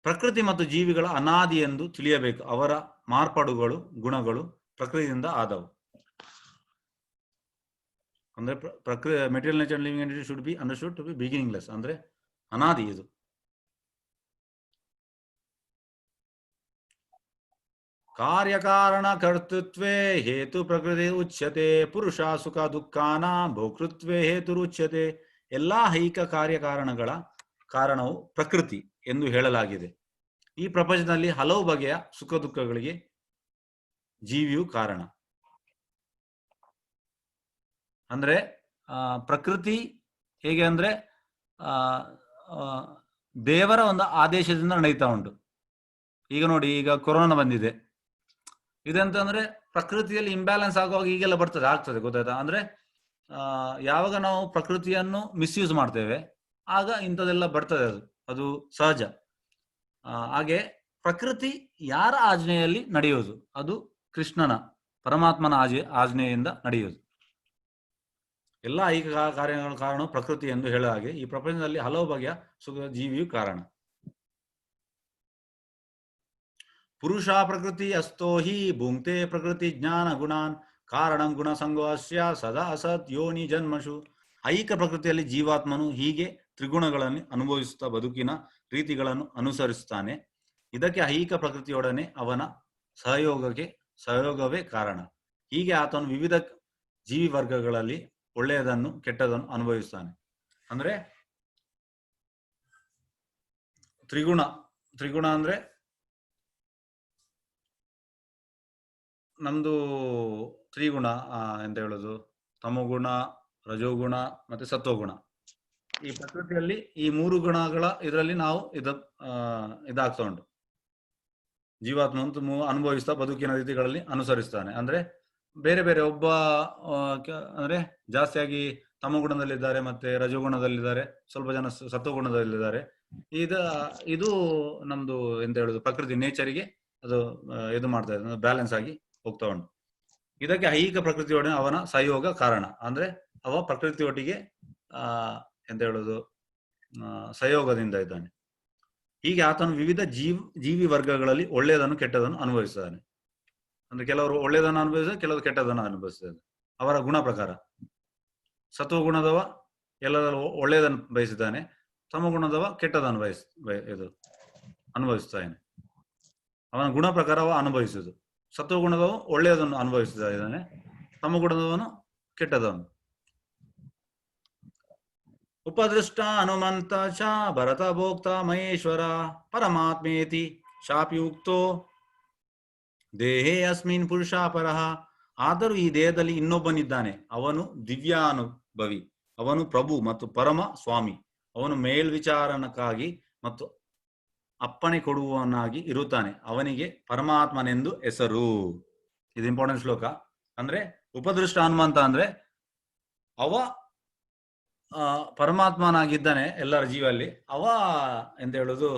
ಪ್ರಕೃತಿ ಮತ್ತು ಜೀವಿಗಳ ಅನಾದಿ ಎಂದು ತಿಳಿಯಬೇಕು. ಅವರ ಮಾರ್ಪಾಡುಗಳು, ಗುಣಗಳು ಪ್ರಕೃತಿಯಿಂದ ಆದವು. ಅಂದ್ರೆ material nature living entity should be understood to be beginningless. ಅಂದ್ರೆ ಅನಾದಿ ಇದು. ಕಾರ್ಯಕಾರಣ ಕರ್ತೃತ್ವೇ ಹೇತು ಪ್ರಕೃತಿ ಉಚ್ಯತೆ. ಪುರುಷ ಸುಖ ದುಃಖಾನ ಭೋಕ್ತೃತ್ವೇ ಹೇತುರುಚ್ಯತೆ. ಎಲ್ಲಾ ಐಹಿಕ ಕಾರ್ಯಕಾರಣಗಳ ಕಾರಣವು ಪ್ರಕೃತಿ ಎಂದು ಹೇಳಲಾಗಿದೆ. ಈ ಪ್ರಪಂಚದಲ್ಲಿ ಹಲವು ಬಗೆಯ ಸುಖ ದುಃಖಗಳಿಗೆ ಜೀವಿಯು ಕಾರಣ. ಅಂದ್ರೆ ಪ್ರಕೃತಿ ಹೇಗೆ ಅಂದ್ರೆ ದೇವರ ಒಂದು ಆದೇಶದಿಂದ ನಡೀತಾ ಉಂಟು. ಈಗ ನೋಡಿ, ಈಗ ಕೊರೋನಾ ಬಂದಿದೆ. ಇದೆಂತಂದ್ರೆ ಪ್ರಕೃತಿಯಲ್ಲಿ ಇಂಬ್ಯಾಲೆನ್ಸ್ ಆಗುವಾಗ ಈಗೆಲ್ಲ ಆಗ್ತದೆ, ಗೊತ್ತಾಯ್ತಾ? ಅಂದ್ರೆ ಯಾವಾಗ ನಾವು ಪ್ರಕೃತಿಯನ್ನು ಮಿಸ್ಯೂಸ್ ಮಾಡ್ತೇವೆ ಆಗ ಇಂಥದೆಲ್ಲ ಬರ್ತದೆ. ಅದು ಸಹಜ. ಹಾಗೆ ಪ್ರಕೃತಿ ಯಾರ ಆಜ್ಞೆಯಲ್ಲಿ ನಡೆಯೋದು? ಅದು ಕೃಷ್ಣನ, ಪರಮಾತ್ಮನ ಆಜ್ಞೆಯಿಂದ ನಡೆಯೋದು. ಎಲ್ಲ ಐಹಿಕ ಕಾರ್ಯಗಳ ಕಾರಣ ಪ್ರಕೃತಿ ಎಂದು ಹೇಳ ಹಾಗೆ ಈ ಪ್ರಪಂಚದಲ್ಲಿ ಹಲವು ಬಗೆಯ ಸುಖ ಜೀವಿಯು ಕಾರಣ. ಪುರುಷ ಪ್ರಕೃತಿ ಅಸ್ತೋ ಹಿ ಭುಂಕ್ತೆ ಪ್ರಕೃತಿ ಜ್ಞಾನ ಗುಣಾನ್ ಕಾರಣಂ ಗುಣ ಸಂಗೋಸ್ಯ ಸದಾ ಅಸತ್ ಯೋನಿ ಜನ್ಮಶು. ಐಹಿಕ ಪ್ರಕೃತಿಯಲ್ಲಿ ಜೀವಾತ್ಮನು ಹೀಗೆ ತ್ರಿಗುಣಗಳನ್ನು ಅನುಭವಿಸುತ್ತಾ ಬದುಕಿನ ರೀತಿಗಳನ್ನು ಅನುಸರಿಸುತ್ತಾನೆ. ಇದಕ್ಕೆ ಐಹಿಕ ಪ್ರಕೃತಿಯೊಡನೆ ಅವನ ಸಹಯೋಗವೇ ಕಾರಣ. ಹೀಗೆ ಆತನು ವಿವಿಧ ಜೀವಿ ವರ್ಗಗಳಲ್ಲಿ ಒಳ್ಳೆಯದನ್ನು ಕೆಟ್ಟದನ್ನು ಅನುಭವಿಸ್ತಾನೆ. ಅಂದ್ರೆ ತ್ರಿಗುಣ ಅಂದ್ರೆ ನಮ್ದು ತ್ರಿಗುಣ ಎಂತ ಹೇಳೋದು, ತಮೋಗುಣ, ರಜೋಗುಣ ಮತ್ತೆ ಸತ್ವಗುಣ. ಈ ಪ್ರಕೃತಿಯಲ್ಲಿ ಈ 3 ಗುಣಗಳ ಇದರಲ್ಲಿ ನಾವು ಇದಾಗ್ತಾ ಉಂಟು. ಜೀವಾತ್ಮ ಅನುಭವಿಸ್ತಾ ಬದುಕಿನ ರೀತಿಗಳಲ್ಲಿ ಅನುಸರಿಸ್ತಾನೆ. ಅಂದ್ರೆ ಬೇರೆ ಬೇರೆ ಒಬ್ಬ ಅಂದ್ರೆ ಜಾಸ್ತಿಯಾಗಿ ತಮಗುಣದಲ್ಲಿದ್ದಾರೆ, ಮತ್ತೆ ರಜೋಗುಣದಲ್ಲಿದ್ದಾರೆ, ಸ್ವಲ್ಪ ಜನ ಸತ್ವಗುಣದಲ್ಲಿದ್ದಾರೆ. ಇದು ನಮ್ದು ಎಂತ ಹೇಳುದು, ಪ್ರಕೃತಿ ನೇಚರಿಗೆ ಅದು ಇದು ಮಾಡ್ತಾ ಇದೆ, ಬ್ಯಾಲೆನ್ಸ್ ಆಗಿ ಹೋಗ್ತಾ ಉಂಟು. ಇದಕ್ಕೆ ಐಹಿಕ ಪ್ರಕೃತಿಯೊಡನೆ ಅವನ ಸಹಯೋಗ ಕಾರಣ. ಅಂದ್ರೆ ಅವ ಪ್ರಕೃತಿಯೊಟ್ಟಿಗೆ ಎಂತ ಹೇಳುದು ಸಹಯೋಗದಿಂದ ಇದ್ದಾನೆ. ಹೀಗೆ ಆತನು ವಿವಿಧ ಜೀವಿ ವರ್ಗಗಳಲ್ಲಿ ಒಳ್ಳೆಯದನ್ನು ಕೆಟ್ಟದನ್ನು ಅನುಭವಿಸ್ತಾನೆ. ಅಂದ್ರೆ ಕೆಲವರು ಒಳ್ಳೆಯದನ್ನು ಅನುಭವಿಸಿದ್ರೆ, ಕೆಲವರು ಕೆಟ್ಟದನ್ನು ಅನುಭವಿಸ್ತಾರೆ ಅವರ ಗುಣ ಪ್ರಕಾರ. ಸತ್ವಗುಣದವ ಎಲ್ಲರೂ ಒಳ್ಳೆಯದನ್ನು ಬಯಸಿದ್ದಾನೆ, ತಮಗುಣದವ ಕೆಟ್ಟದನ್ನು ಅನುಭವಿಸ್ತಾನೆ. ಅವನ ಗುಣ ಪ್ರಕಾರ ಅವ ಅನುಭವಿಸುವುದು. ಸತ್ವಗುಣದವ ಒಳ್ಳೆಯದನ್ನು ಅನುಭವಿಸ್ತಾ ಇದ್ದಾನೆ, ತಮಗುಣದವನು ಕೆಟ್ಟದವನು. ಉಪದೃಷ್ಟ ಹನುಮಂತ ಚ ಭರತ ಭೋಕ್ತ ಮಹೇಶ್ವರ ಪರಮಾತ್ಮೇತಿ ಶಾಪಿಯುಕ್ತೋ ದೇಹೇ ಅಸ್ಮಿನ್ ಪುರುಷ ಪರಃ. ಆದರೂ ಈ ದೇಹದಲ್ಲಿ ಇನ್ನೊಬ್ಬನಿದ್ದಾನೆ, ಅವನು ದಿವ್ಯಾನುಭವಿ, ಅವನು ಪ್ರಭು ಮತ್ತು ಪರಮ ಸ್ವಾಮಿ. ಅವನು ಮೇಲ್ವಿಚಾರಣಕ್ಕಾಗಿ ಮತ್ತು ಅಪ್ಪಣೆ ಕೊಡುವವನಾಗಿ ಇರುತ್ತಾನೆ. ಅವನಿಗೆ ಪರಮಾತ್ಮನೆಂದು ಹೆಸರು. ಇದು ಇಂಪಾರ್ಟೆಂಟ್ ಶ್ಲೋಕ. ಅಂದ್ರೆ ಉಪದೃಷ್ಟ ಹನುಮಂತ ಅಂದ್ರೆ ಅವ ಪರಮಾತ್ಮನಾಗಿದ್ದಾನೆ ಎಲ್ಲರ ಜೀವಲ್ಲಿ. ಅವ ಎಂತ ಹೇಳುದು,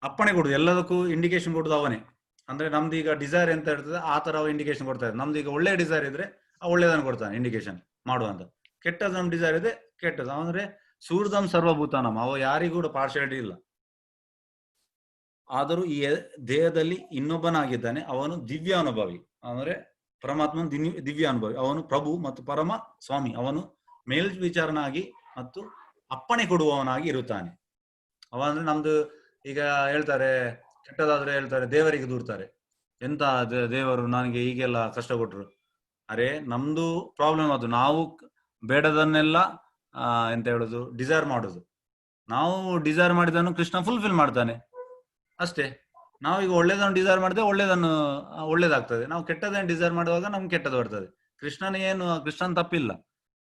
ಅಪ್ಪಣೆ ಕೊಡುದು, ಎಲ್ಲದಕ್ಕೂ ಇಂಡಿಕೇಶನ್ ಕೊಡುದು ಅವನೇ. ಅಂದ್ರೆ ನಮ್ದು ಈಗ ಡಿಸೈರ್ ಎಂತ ಇರ್ತದೆ, ಆ ತರ ಅವ ಇಂಡಿಕೇಶನ್ ಕೊಡ್ತಾ ಇದ್ದಾರೆ. ನಮ್ದು ಈಗ ಒಳ್ಳೆ ಡಿಸೈರ್ ಇದ್ರೆ ಆ ಒಳ್ಳೆದನ್ನು ಕೊಡ್ತಾನೆ ಇಂಡಿಕೇಶನ್ ಮಾಡುವಂತ. ಕೆಟ್ಟದ್ದು ನಮ್ ಡಿಸೈರ್ ಇದೆ, ಕೆಟ್ಟದ್ದು. ಅಂದ್ರೆ ಸೂರ್ಧಂ ಸರ್ವಭೂತಾನಂ, ಅವ ಯಾರಿಗೂ ಕೂಡ ಪಾರ್ಶಾಲಿಟಿ ಇಲ್ಲ. ಆದರೂ ಈ ದೇಹದಲ್ಲಿ ಇನ್ನೊಬ್ಬನಾಗಿದ್ದಾನೆ, ಅವನು ದಿವ್ಯಾನುಭವಿ. ಅಂದ್ರೆ ಪರಮಾತ್ಮನ ದಿವ್ಯಾನುಭವಿ, ಅವನು ಪ್ರಭು ಮತ್ತು ಪರಮ ಸ್ವಾಮಿ. ಅವನು ಮೇಲ್ವಿಚಾರನಾಗಿ ಮತ್ತು ಅಪ್ಪಣೆ ಕೊಡುವವನಾಗಿ ಇರುತ್ತಾನೆ. ಅವ ಅಂದ್ರೆ ನಮ್ದು ಈಗ ಹೇಳ್ತಾರೆ, ಕೆಟ್ಟದಾದ್ರೆ ಹೇಳ್ತಾರೆ ದೇವರಿಗೆ ದೂರ್ತಾರೆ, ಎಂತ ದೇವರು ನನಗೆ ಹೀಗೆಲ್ಲ ಕಷ್ಟ ಕೊಟ್ರು. ಅರೆ ನಮ್ದು ಪ್ರಾಬ್ಲಮ್ ಅದು, ನಾವು ಬೇಡದನ್ನೆಲ್ಲ ಎಂತ ಹೇಳುದು ಡಿಸೈರ್ ಮಾಡುದು. ನಾವು ಡಿಸೈರ್ ಮಾಡಿದನ್ನು ಕೃಷ್ಣ ಫುಲ್ಫಿಲ್ ಮಾಡ್ತಾನೆ ಅಷ್ಟೇ. ನಾವೀಗ ಒಳ್ಳೇದನ್ನು ಡಿಸೈರ್ ಮಾಡಿದ್ರೆ ಒಳ್ಳೇದಾಗ್ತದೆ. ನಾವು ಕೆಟ್ಟದನ್ನು ಡಿಸೈರ್ ಮಾಡುವಾಗ ನಮ್ಗೆ ಕೆಟ್ಟದ್ದು ಬರ್ತದೆ. ಕೃಷ್ಣನ್ ತಪ್ಪಿಲ್ಲ.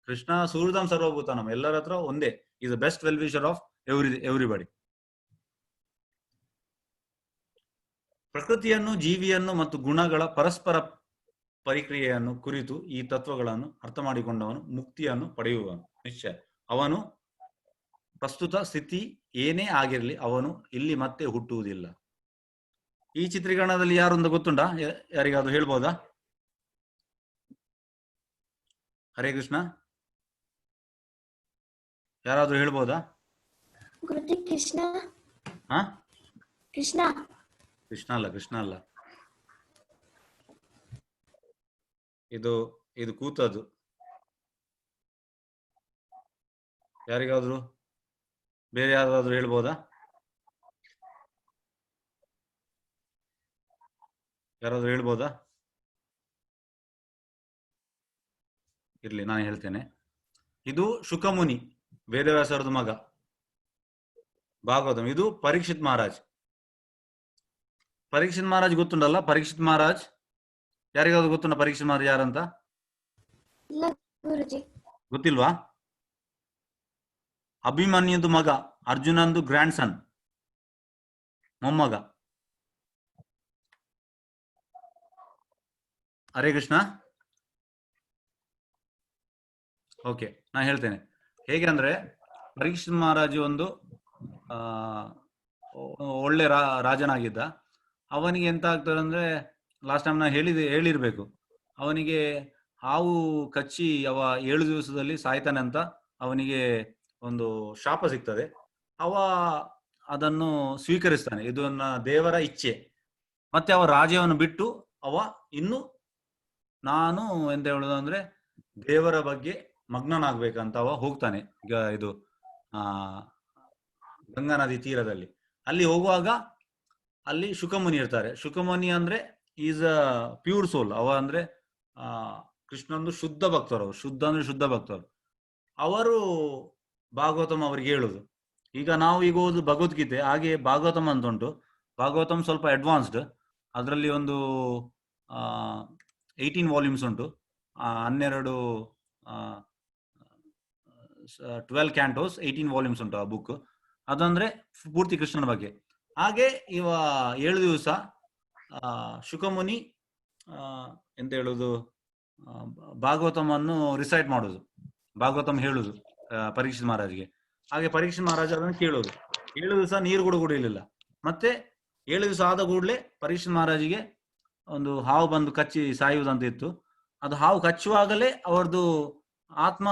ಕೃಷ್ಣ ಸೂರ್ಯದಂ ಸರ್ವಭೂತಾನಂ, ಎಲ್ಲರ ಹತ್ರ ಒಂದೇ. Is the best well wisher of everybody. ಪ್ರಕೃತಿಯನ್ನು, ಜೀವಿಯನ್ನು ಮತ್ತು ಗುಣಗಳ ಪರಸ್ಪರ ಪರಿಕ್ರಿಯೆಯನ್ನು ಕುರಿತು ಈ ತತ್ವಗಳನ್ನು ಅರ್ಥ ಮಾಡಿಕೊಂಡವನು ಮುಕ್ತಿಯನ್ನು ಪಡೆಯುವನು ನಿಶ್ಚಯ. ಅವನು ಪ್ರಸ್ತುತ ಸ್ಥಿತಿ ಏನೇ ಆಗಿರಲಿ, ಅವನು ಇಲ್ಲಿ ಮತ್ತೆ ಹುಟ್ಟುವುದಿಲ್ಲ. ಈ ಚಿತ್ರೀಕರಣದಲ್ಲಿ ಯಾರೊಂದು ಗೊತ್ತುಂಟಾ? ಯಾರಿಗಾದ್ರು ಹೇಳ್ಬೋದಾ? ಹರೇ ಕೃಷ್ಣ, ಯಾರಾದ್ರೂ ಹೇಳ್ಬೋದಾ? ಕೃಷ್ಣ. ಹಾ, ಕೃಷ್ಣ ಕೃಷ್ಣ ಅಲ್ಲ, ಇದು ಕೂತದ್ದು. ಯಾರಿಗಾದ್ರು ಬೇರೆ ಯಾರಾದ್ರೂ ಹೇಳ್ಬೋದಾ? ಯಾರಾದ್ರೂ ಹೇಳ್ಬೋದಾ? ಇರ್ಲಿ, ನಾನು ಹೇಳ್ತೇನೆ. ಇದು ಶುಕಮುನಿ, ವೇದವ್ಯಾಸರದ ಮಗ, ಭಾಗವತಂ. ಇದು ಪರೀಕ್ಷಿತ್ ಮಹಾರಾಜ್. ಪರೀಕ್ಷಿತ್ ಮಹಾರಾಜ್ ಗೊತ್ತುಂಟಲ್ಲ? ಪರೀಕ್ಷಿತ್ ಮಹಾರಾಜ್ ಯಾರಿಗಾದ್ರು ಗೊತ್ತುಂಟ? ಪರೀಕ್ಷಿತ್ ಮಹಾರಾಜ್ ಯಾರಂತ ಗೊತ್ತಿಲ್ವಾ? ಅಭಿಮನ್ಯುದು ಮಗ, ಅರ್ಜುನಂದು ಗ್ರ್ಯಾಂಡ್ ಸನ್, ಮೊಮ್ಮಗ. ಹರೇ ಕೃಷ್ಣ. ಓಕೆ, ನಾ ಹೇಳ್ತೇನೆ ಹೇಗೆ ಅಂದ್ರೆ, ಪರೀಕ್ಷಿತ್ ಮಹಾರಾಜು ಒಂದು ಒಳ್ಳೆ ರಾಜನಾಗಿದ್ದ. ಅವನಿಗೆ ಎಂತ ಆಗ್ತದೆ ಅಂದ್ರೆ, ಲಾಸ್ಟ್ ಟೈಮ್ ನಾ ಹೇಳಿರ್ಬೇಕು, ಅವನಿಗೆ ಹಾವು ಕಚ್ಚಿ ಅವ 7 ದಿವಸದಲ್ಲಿ ಸಾಯ್ತಾನೆ ಅಂತ ಅವನಿಗೆ ಒಂದು ಶಾಪ ಸಿಗ್ತದೆ. ಅವ ಅದನ್ನು ಸ್ವೀಕರಿಸ್ತಾನೆ, ಇದನ್ನ ದೇವರ ಇಚ್ಛೆ. ಮತ್ತೆ ಅವ ರಾಜ್ಯವನ್ನು ಬಿಟ್ಟು ಅವ ಇನ್ನು ನಾನು ಎಂತ ಹೇಳುದು ಅಂದ್ರೆ ದೇವರ ಬಗ್ಗೆ ಮಗ್ನನಾಗ್ಬೇಕಂತ ಅವ ಹೋಗ್ತಾನೆ. ಈಗ ಇದು ಗಂಗಾ ನದಿ ತೀರದಲ್ಲಿ. ಅಲ್ಲಿ ಹೋಗುವಾಗ ಅಲ್ಲಿ ಶುಕಮುನಿ ಇರ್ತಾರೆ. ಶುಕಮುನಿ ಅಂದ್ರೆ ಈಸ್ ಅ ಪ್ಯೂರ್ ಸೋಲ್. ಅವ ಅಂದ್ರೆ ಕೃಷ್ಣಂದು ಶುದ್ಧ ಭಕ್ತರು. ಶುದ್ಧ ಅಂದ್ರೆ ಶುದ್ಧ ಭಕ್ತರು. ಅವರು ಭಾಗವತಂ ಅವರಿಗೆ ಹೇಳುದು. ಈಗ ನಾವು ಈಗ ಓದು ಭಗವದ್ಗೀತೆ, ಹಾಗೆ ಭಾಗವತಂ ಅಂತ ಉಂಟು. ಭಾಗವತಂ ಸ್ವಲ್ಪ ಅಡ್ವಾನ್ಸ್ಡ್. ಅದರಲ್ಲಿ ಒಂದು 18 ವಾಲ್ಯೂಮ್ಸ್ ಉಂಟು. 12 12 ಕ್ಯಾಂಟೋಸ್, 18 ವಾಲ್ಯೂಮ್ಸ್ ಉಂಟು ಆ ಬುಕ್. ಅದಂದ್ರೆ ಪೂರ್ತಿ ಕೃಷ್ಣನ ಬಗ್ಗೆ. ಹಾಗೆ 7 ದಿವಸ ಶುಕಮುನಿ ಎಂತ ಹೇಳುದು, ಭಾಗವತಮನ್ನು ರಿಸೈಟ್ ಮಾಡುದು, ಭಾಗವತಂ ಹೇಳುದು ಪರೀಕ್ಷಿತ್ ಮಹಾರಾಜ್ಗೆ. ಹಾಗೆ ಪರೀಕ್ಷಿತ್ ಮಹಾರಾಜ್ ಅದನ್ನು ಕೇಳೋದು. 7 ದಿವಸ ನೀರು ಕೂಡ ಕುಡಿಯಲಿಲ್ಲ. ಮತ್ತೆ 7 ದಿವಸ ಆದ ಕೂಡಲೇ ಪರೀಕ್ಷಿತ್ ಮಹಾರಾಜಿಗೆ ಒಂದು ಹಾವು ಬಂದು ಕಚ್ಚಿ ಸಾಯುವುದಂತ ಇತ್ತು. ಅದು ಹಾವು ಕಚ್ಚುವಾಗಲೇ ಅವರದು ಆತ್ಮ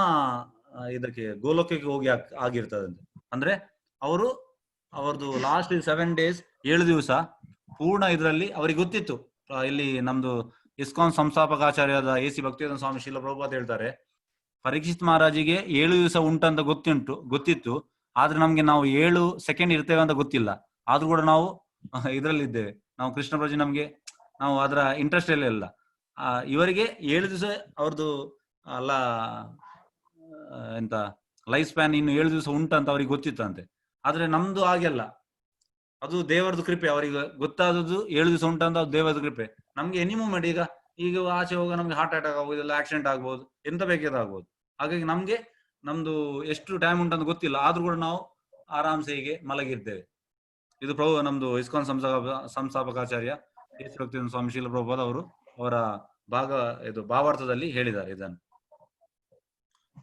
ಇದಕ್ಕೆ ಗೋಲೋಕಕ್ಕೆ ಹೋಗಿ ಆಗಿರ್ತದಂತೆ. ಅಂದ್ರೆ ಅವರದು ಲಾಸ್ಟ್ 7 days 7 ದಿವಸ ಪೂರ್ಣ ಇದರಲ್ಲಿ ಅವರಿಗೆ ಗೊತ್ತಿತ್ತು. ಇಲ್ಲಿ ನಮ್ದು ಇಸ್ಕಾನ್ ಸಂಸ್ಥಾಪಕಾಚಾರ್ಯದ AC ಭಕ್ತಿವೇದಾಂತ ಸ್ವಾಮಿ ಶ್ರೀಲ ಪ್ರಭುಪಾದ ಹೇಳ್ತಾರೆ, ಪರೀಕ್ಷಿತ್ ಮಹಾರಾಜಿಗೆ 7 ದಿವಸ ಉಂಟಂತ ಗೊತ್ತಿತ್ತು. ಆದ್ರೆ ನಮ್ಗೆ ನಾವು 7 ಸೆಕೆಂಡ್ ಇರ್ತೇವೆ ಅಂತ ಗೊತ್ತಿಲ್ಲ. ಆದ್ರೂ ಕೂಡ ನಾವು ಇದರಲ್ಲಿ ಇದ್ದೇವೆ. ನಾವು ಕೃಷ್ಣ ಪ್ರಜೆ ನಮ್ಗೆ ನಾವು ಅದರ ಇಂಟ್ರೆಸ್ಟ್ ಇಲ್ಲ. ಇವರಿಗೆ 7 ದಿವಸ ಅವ್ರದ್ದು ಅಲ್ಲ ಎಂತ ಲೈಫ್ ಸ್ಪ್ಯಾನ್ ಇನ್ನು 7 ದಿವಸ ಉಂಟಂತ ಅವ್ರಿಗೆ ಗೊತ್ತಿತ್ತಂತೆ. ಆದ್ರೆ ನಮ್ದು ಹಾಗೆಲ್ಲ, ಅದು ದೇವರದು ಕೃಪೆ. ಅವರಿಗೆ ಗೊತ್ತಾದದ್ದು 7 ದಿವಸ ಉಂಟಂತ ಅದು ದೇವರದು ಕೃಪೆ. ನಮ್ಗೆ ಎನಿ ಮೂಮೆಂಟ್ ಈಗ ಆಚೆ ಹೋಗ ನಮ್ಗೆ ಹಾರ್ಟ್ ಅಟ್ಯಾಕ್ ಆಗ್ಬೋದು, ಇಲ್ಲ ಆಕ್ಸಿಡೆಂಟ್ ಆಗ್ಬೋದು, ಎಂತ ಬೇಕಾಗ್ಬೋದು. ಹಾಗಾಗಿ ನಮ್ದು ಎಷ್ಟು ಟೈಮ್ ಉಂಟಂತ ಗೊತ್ತಿಲ್ಲ. ಆದ್ರೂ ಕೂಡ ನಾವು ಆರಾಮ್ಸೆ ಹೀಗೆ ಮಲಗಿರ್ತೇವೆ. ಇದು ನಮ್ದು ಇಸ್ಕಾನ್ ಸಂಸ್ಥಾಪಕಾಚಾರ್ಯ ಸ್ವಾಮಿ ಶ್ರೀಲ ಪ್ರಭುಪಾದ ಅವರು ಅವರ ಭಾವಾರ್ಥದಲ್ಲಿ ಹೇಳಿದ್ದಾರೆ ಇದನ್ನು.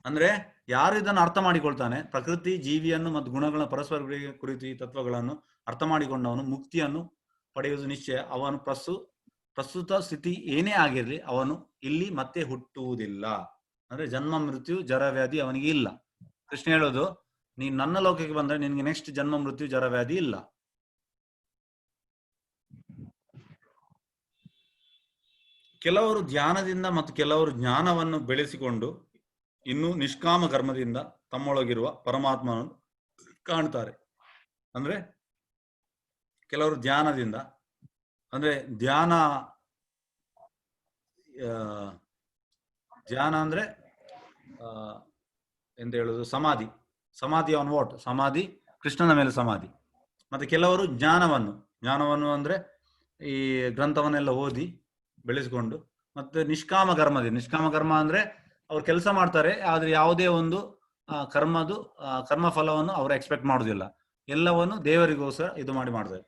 ಅಂದ್ರೆ ಯಾರು ಇದನ್ನು ಅರ್ಥ ಮಾಡಿಕೊಳ್ತಾನೆ, ಪ್ರಕೃತಿ, ಜೀವಿಯನ್ನು ಮತ್ತು ಗುಣಗಳ ಪರಸ್ಪರ ಕುರಿತು ಈ ತತ್ವಗಳನ್ನು ಅರ್ಥ ಮಾಡಿಕೊಂಡವನು ಮುಕ್ತಿಯನ್ನು ಪಡೆಯುವುದು ನಿಶ್ಚಯ. ಅವನು ಪ್ರಸ್ತುತ ಸ್ಥಿತಿ ಏನೇ ಆಗಿರ್ಲಿ ಅವನು ಇಲ್ಲಿ ಮತ್ತೆ ಹುಟ್ಟುವುದಿಲ್ಲ. ಅಂದ್ರೆ ಜನ್ಮ, ಮೃತ್ಯು, ಜರ, ವ್ಯಾಧಿ ಅವನಿಗೆ ಇಲ್ಲ. ಕೃಷ್ಣ ಹೇಳೋದು, ನೀನ್ ನನ್ನ ಲೋಕಕ್ಕೆ ಬಂದ್ರೆ ನಿನ್ಗೆ ನೆಕ್ಸ್ಟ್ ಜನ್ಮ, ಮೃತ್ಯು, ಜರ, ವ್ಯಾಧಿ ಇಲ್ಲ. ಕೆಲವರು ಧ್ಯಾನದಿಂದ ಮತ್ತು ಕೆಲವರು ಜ್ಞಾನವನ್ನು ಬೆಳೆಸಿಕೊಂಡು ಇನ್ನು ನಿಷ್ಕಾಮ ಕರ್ಮದಿಂದ ತಮ್ಮೊಳಗಿರುವ ಪರಮಾತ್ಮನನ್ನು ಕಾಣ್ತಾರೆ. ಅಂದ್ರೆ ಕೆಲವರು ಧ್ಯಾನದಿಂದ, ಅಂದ್ರೆ ಧ್ಯಾನ ಅಂದ್ರೆ ಎಂತ ಹೇಳುದು, ಸಮಾಧಿ ಆನ್ ವಾಟ್? ಸಮಾಧಿ ಕೃಷ್ಣನ ಮೇಲೆ ಸಮಾಧಿ. ಮತ್ತೆ ಕೆಲವರು ಜ್ಞಾನವನ್ನು ಅಂದ್ರೆ ಈ ಗ್ರಂಥವನ್ನೆಲ್ಲ ಓದಿ ಬೆಳೆಸಿಕೊಂಡು, ಮತ್ತೆ ನಿಷ್ಕಾಮ ಕರ್ಮ ಅಂದ್ರೆ ಅವ್ರು ಕೆಲಸ ಮಾಡ್ತಾರೆ, ಆದ್ರೆ ಯಾವುದೇ ಒಂದು ಕರ್ಮ ಫಲವನ್ನು ಅವರು ಎಕ್ಸ್ಪೆಕ್ಟ್ ಮಾಡುದಿಲ್ಲ. ಎಲ್ಲವನ್ನು ದೇವರಿಗೋಸ್ಕರ ಇದು ಮಾಡ್ತಾರೆ.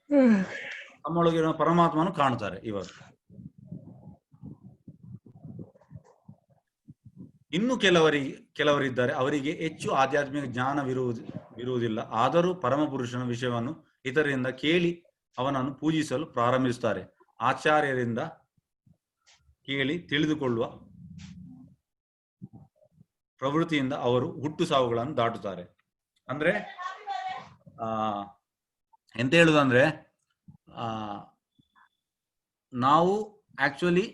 ನಮ್ಮೊಳಗಿರುವ ಪರಮಾತ್ಮನು ಕಾಣ್ತಾರೆ ಇವರು. ಇನ್ನು ಕೆಲವರಿದ್ದಾರೆ, ಅವರಿಗೆ ಹೆಚ್ಚು ಆಧ್ಯಾತ್ಮಿಕ ಜ್ಞಾನವಿರುವುದಿಲ್ಲ. ಆದರೂ ಪರಮ ಪುರುಷನ ವಿಷಯವನ್ನು ಇತರರಿಂದ ಕೇಳಿ ಅವನನ್ನು ಪೂಜಿಸಲು ಪ್ರಾರಂಭಿಸುತ್ತಾರೆ. ಆಚಾರ್ಯರಿಂದ ಕೇಳಿ ತಿಳಿದುಕೊಳ್ಳುವ ಪ್ರವೃತ್ತಿಯಿಂದ ಅವರು ಹುಟ್ಟು ಸಾವುಗಳನ್ನು ದಾಟುತ್ತಾರೆ. ಅಂದ್ರೆ ಎಂತ ಹೇಳುದಂದ್ರೆ, ನಾವು ಆಕ್ಚುಲಿ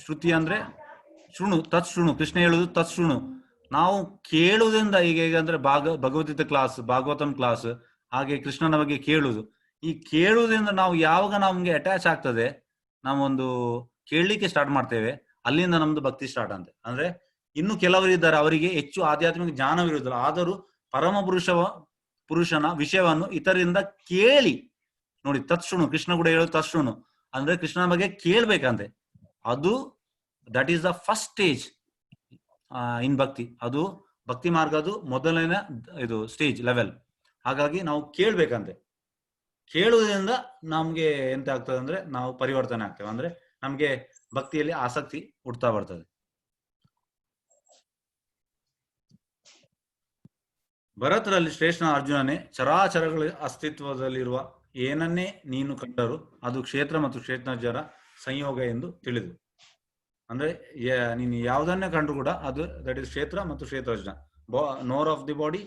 ಶ್ರುತಿ ಅಂದ್ರೆ ತತ್ಶೃಣು. ಕೃಷ್ಣ ಹೇಳುದು ತತ್ಶೃಣು. ನಾವು ಕೇಳುವುದರಿಂದ ಈಗ ಅಂದ್ರೆ ಭಗವದ್ಗೀತೆ ಕ್ಲಾಸ್, ಭಾಗವತಂ ಕ್ಲಾಸ್, ಹಾಗೆ ಕೃಷ್ಣನ ಬಗ್ಗೆ ಕೇಳುದು. ಈ ಕೇಳುವುದರಿಂದ ನಾವು ಯಾವಾಗ ನಮ್ಗೆ ಅಟ್ಯಾಚ್ ಆಗ್ತದೆ, ನಾವೊಂದು ಕೇಳಲಿಕ್ಕೆ ಸ್ಟಾರ್ಟ್ ಮಾಡ್ತೇವೆ, ಅಲ್ಲಿಂದ ನಮ್ದು ಭಕ್ತಿ ಸ್ಟಾರ್ಟ್ ಅಂತೆ. ಅಂದ್ರೆ ಇನ್ನು ಕೆಲವರಿದ್ದಾರೆ, ಅವರಿಗೆ ಹೆಚ್ಚು ಆಧ್ಯಾತ್ಮಿಕ ಜ್ಞಾನವಿರುವುದಿಲ್ಲ, ಆದರೂ ಪರಮ ಪುರುಷನ ವಿಷಯವನ್ನು ಇತರರಿಂದ ಕೇಳಿ ನೋಡಿ. ತತ್ಶೃಣು, ಕೃಷ್ಣ ಕೂಡ ಹೇಳೋದು ತತ್ಶೃಣು ಅಂದ್ರೆ ಕೃಷ್ಣನ ಬಗ್ಗೆ ಕೇಳ್ಬೇಕಂತೆ. That is the first stage in bhakti. ಅದು ಭಕ್ತಿ ಮಾರ್ಗದು ಮೊದಲನೇ ಸ್ಟೇಜ್ ಲೆವೆಲ್. ಹಾಗಾಗಿ ನಾವು ಕೇಳ್ಬೇಕಂತೆ. ಕೇಳುವುದರಿಂದ ನಮ್ಗೆ ಎಂತ ಆಗ್ತದೆ ಅಂದ್ರೆ ನಾವು ಪರಿವರ್ತನೆ ಆಗ್ತೇವೆ. ಅಂದ್ರೆ ನಮ್ಗೆ ಭಕ್ತಿಯಲ್ಲಿ ಆಸಕ್ತಿ ಹುಡ್ತಾ ಬರ್ತದೆ. ಭರತರಲ್ಲಿ ಶ್ರೇಷ್ಠ ಅರ್ಜುನನೇ, ಚರಾಚರಗಳ ಅಸ್ತಿತ್ವದಲ್ಲಿರುವ ಏನನ್ನೇ ನೀನು ಕಂಡರೂ ಅದು ಕ್ಷೇತ್ರ ಮತ್ತು ಕ್ಷೇತ್ರಜ್ಞರ ಸಂಯೋಗ ಎಂದು ತಿಳಿದು. ಅಂದ್ರೆ ನೀನು ಯಾವುದನ್ನೇ ಕಂಡ್ರು ಕೂಡ ಅದು ದಟ್ ಇಸ್ ಕ್ಷೇತ್ರ ಮತ್ತು ಕ್ಷೇತ್ರಜ್ಞ, ನೋರ್ ಆಫ್ ದಿ ಬಾಡಿ